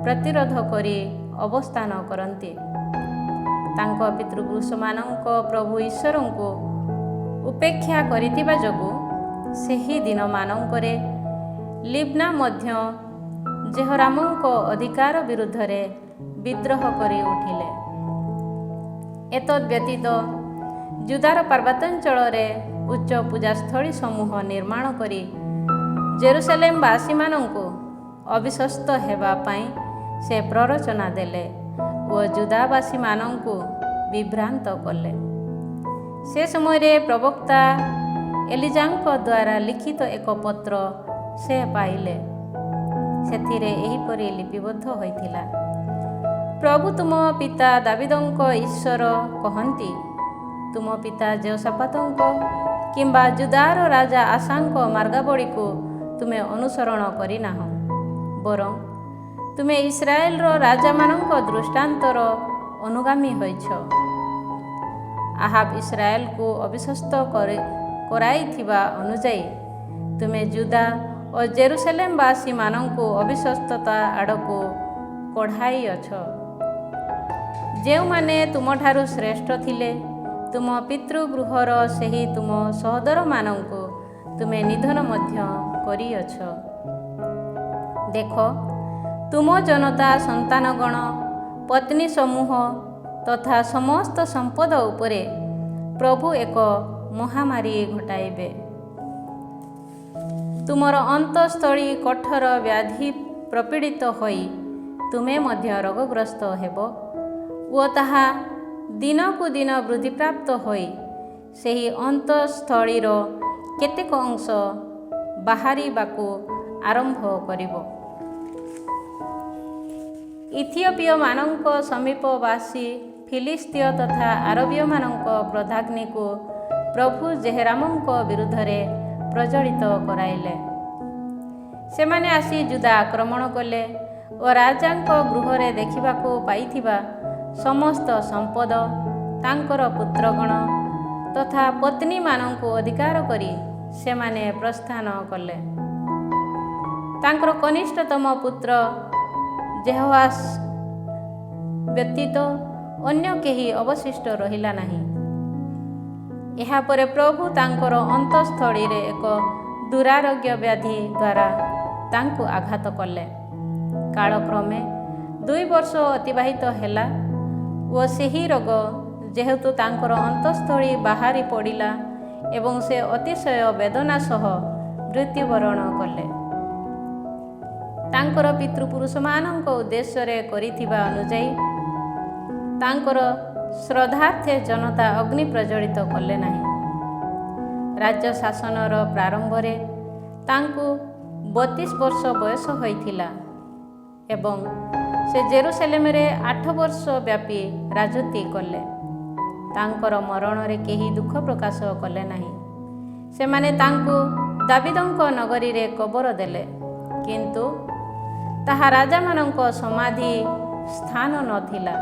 ପ୍ରତିରୋଧ କରି ଅବସ୍ଥାନ କରନ୍ତି। ତାଙ୍କ ପିତୃପୁରୁଷମାନଙ୍କ ପ୍ରଭୁ ଈଶ୍ୱରଙ୍କୁ ଉପେକ୍ଷା କରିଥିବା ଯୋଗୁଁ ସେହି ଦିନମାନଙ୍କରେ ଲିବ୍ନା ମଧ୍ୟ ଜେହୋରାମଙ୍କ ଅଧିକାର ବିରୁଦ୍ଧରେ ବିଦ୍ରୋହ କରି ଉଠିଲେ। ଏତଦ୍‌ବ୍ୟତୀତ ଜୁଦାର ପାର୍ବତ୍ୟାଞ୍ଚଳରେ ଉଚ୍ଚ ପୂଜାସ୍ଥଳୀ ସମୂହ ନିର୍ମାଣ କରି ଜେରୁସଲେମବାସୀମାନଙ୍କୁ ଅବିଶ୍ୱସ୍ତ ହେବା ପାଇଁ ସେ ପ୍ରରୋଚନା ଦେଲେ ଓ ଜୁଦାବାସୀମାନଙ୍କୁ ବିଭ୍ରାନ୍ତ କଲେ। ସେ ସମୟରେ ପ୍ରବକ୍ତା ଏଲିଜାଙ୍କ ଦ୍ୱାରା ଲିଖିତ ଏକ ପତ୍ର ସେ ପାଇଲେ। ସେଥିରେ ଏହିପରି ଲିପିବଦ୍ଧ ହୋଇଥିଲା। ପ୍ରଭୁ ତୁମ ପିତା ଦାବିଦଙ୍କ ଈଶ୍ୱର କହନ୍ତି, ତୁମ ପିତା ଜେହୋଶାଫାତଙ୍କ କିମ୍ବା ଜୁଦାର ରାଜା ଆସାଙ୍କ ମାର୍ଗାବଳୀକୁ ତୁମେ ଅନୁସରଣ କରିନାହଁ, ବରଂ ତୁମେ ଇସ୍ରାଏଲର ରାଜାମାନଙ୍କ ଦୃଷ୍ଟାନ୍ତର ଅନୁଗାମୀ ହୋଇଛ। ଆହାବ ଇସ୍ରାଏଲକୁ ଅବିଶ୍ୱସ୍ତ କରାଇଥିବା ଅନୁଯାୟୀ ତୁମେ ଜୁଦା ଓ ଜେରୁସାଲେମବାସୀମାନଙ୍କୁ ଅବିଶ୍ୱସ୍ତତା ଆଡ଼କୁ କଢ଼ାଇଅଛ। ଯେଉଁମାନେ ତୁମଠାରୁ ଶ୍ରେଷ୍ଠ ଥିଲେ, ତୁମ ପିତୃଗୃହର ସେହି ତୁମ ସହୋଦରମାନଙ୍କୁ ତୁମେ ନିଧନ ମଧ୍ୟ କରିଅଛ। ଦେଖ, ତୁମ ଜନତା ସନ୍ତାନଗଣ, ପତ୍ନୀ ସମୂହ ତଥା ସମସ୍ତ ସମ୍ପଦ ଉପରେ ପ୍ରଭୁ ଏକ ମହାମାରୀ ଘଟାଇବେ। ତୁମର ଅନ୍ତଃସ୍ଥଳୀ କଠୋର ବ୍ୟାଧି ପ୍ରପୀଡ଼ିତ ହୋଇ ତୁମେ ମଧ୍ୟ ରୋଗଗ୍ରସ୍ତ ହେବ ଓ ତାହା ଦିନକୁ ଦିନ ବୃଦ୍ଧିପ୍ରାପ୍ତ ହୋଇ ସେହି ଅନ୍ତଃସ୍ଥଳୀର କେତେକ ଅଂଶ ବାହାରିବାକୁ ଆରମ୍ଭ କରିବ। ଇଥିଓପୀୟମାନଙ୍କ ସମୀପବାସୀ ଫିଲିସ୍ତୀୟ ତଥା ଆରବୀୟମାନଙ୍କ କ୍ରୋଧାଗ୍ନିକୁ ପ୍ରଭୁ ଜେହୋରାମଙ୍କ ବିରୁଦ୍ଧରେ ପ୍ରଜ୍ୱଳିତ କରାଇଲେ। ସେମାନେ ଆସି ଜୁଦା ଆକ୍ରମଣ କଲେ ଓ ରାଜାଙ୍କ ଗୃହରେ ଦେଖିବାକୁ ପାଇଥିବା ସମସ୍ତ ସମ୍ପଦ, ତାଙ୍କର ପୁତ୍ରଗଣ ତଥା ପତ୍ନୀମାନଙ୍କୁ ଅଧିକାର କରି ସେମାନେ ପ୍ରସ୍ଥାନ କଲେ। ତାଙ୍କର କନିଷ୍ଠତମ ପୁତ୍ର ଜେହୋଆଶ ବ୍ୟତୀତ ଅନ୍ୟ କେହି ଅବଶିଷ୍ଟ ରହିଲା ନାହିଁ। ଏହାପରେ ପ୍ରଭୁ ତାଙ୍କର ଅନ୍ତଃସ୍ଥଳୀରେ ଏକ ଦୁରାରୋଗ୍ୟ ବ୍ୟାଧି ଦ୍ୱାରା ତାଙ୍କୁ ଆଘାତ କଲେ। କାଳକ୍ରମେ 2 ବର୍ଷ ଅତିବାହିତ ହେଲା ଓ ସେହି ରୋଗ ଯେହେତୁ ତାଙ୍କର ଅନ୍ତଃସ୍ଥଳୀ ବାହାରି ପଡ଼ିଲା ଏବଂ ସେ ଅତିଶୟ ବେଦନା ସହ ମୃତ୍ୟୁବରଣ କଲେ। ତାଙ୍କର ପିତୃପୁରୁଷମାନଙ୍କ ଉଦ୍ଦେଶ୍ୟରେ କରିଥିବା ଅନୁଯାୟୀ ତାଙ୍କର ଶ୍ରଦ୍ଧାର୍ଥେ ଜନତା ଅଗ୍ନି ପ୍ରଜ୍ୱଳିତ କଲେ ନାହିଁ। ରାଜ୍ୟ ଶାସନର ପ୍ରାରମ୍ଭରେ ତାଙ୍କୁ 32 ବର୍ଷ ବୟସ ହୋଇଥିଲା ଏବଂ ସେ ଜେରୁସାଲେମରେ 8 ବର୍ଷ ବ୍ୟାପୀ ରାଜୁତି କଲେ। ତାଙ୍କର ମରଣରେ କେହି ଦୁଃଖ ପ୍ରକାଶ କଲେ ନାହିଁ। ସେମାନେ ତାଙ୍କୁ ଦାବିଦଙ୍କ ନଗରୀରେ କବର ଦେଲେ, କିନ୍ତୁ ତାହା ରାଜାମାନଙ୍କ ସମାଧି ସ୍ଥାନ ନଥିଲା।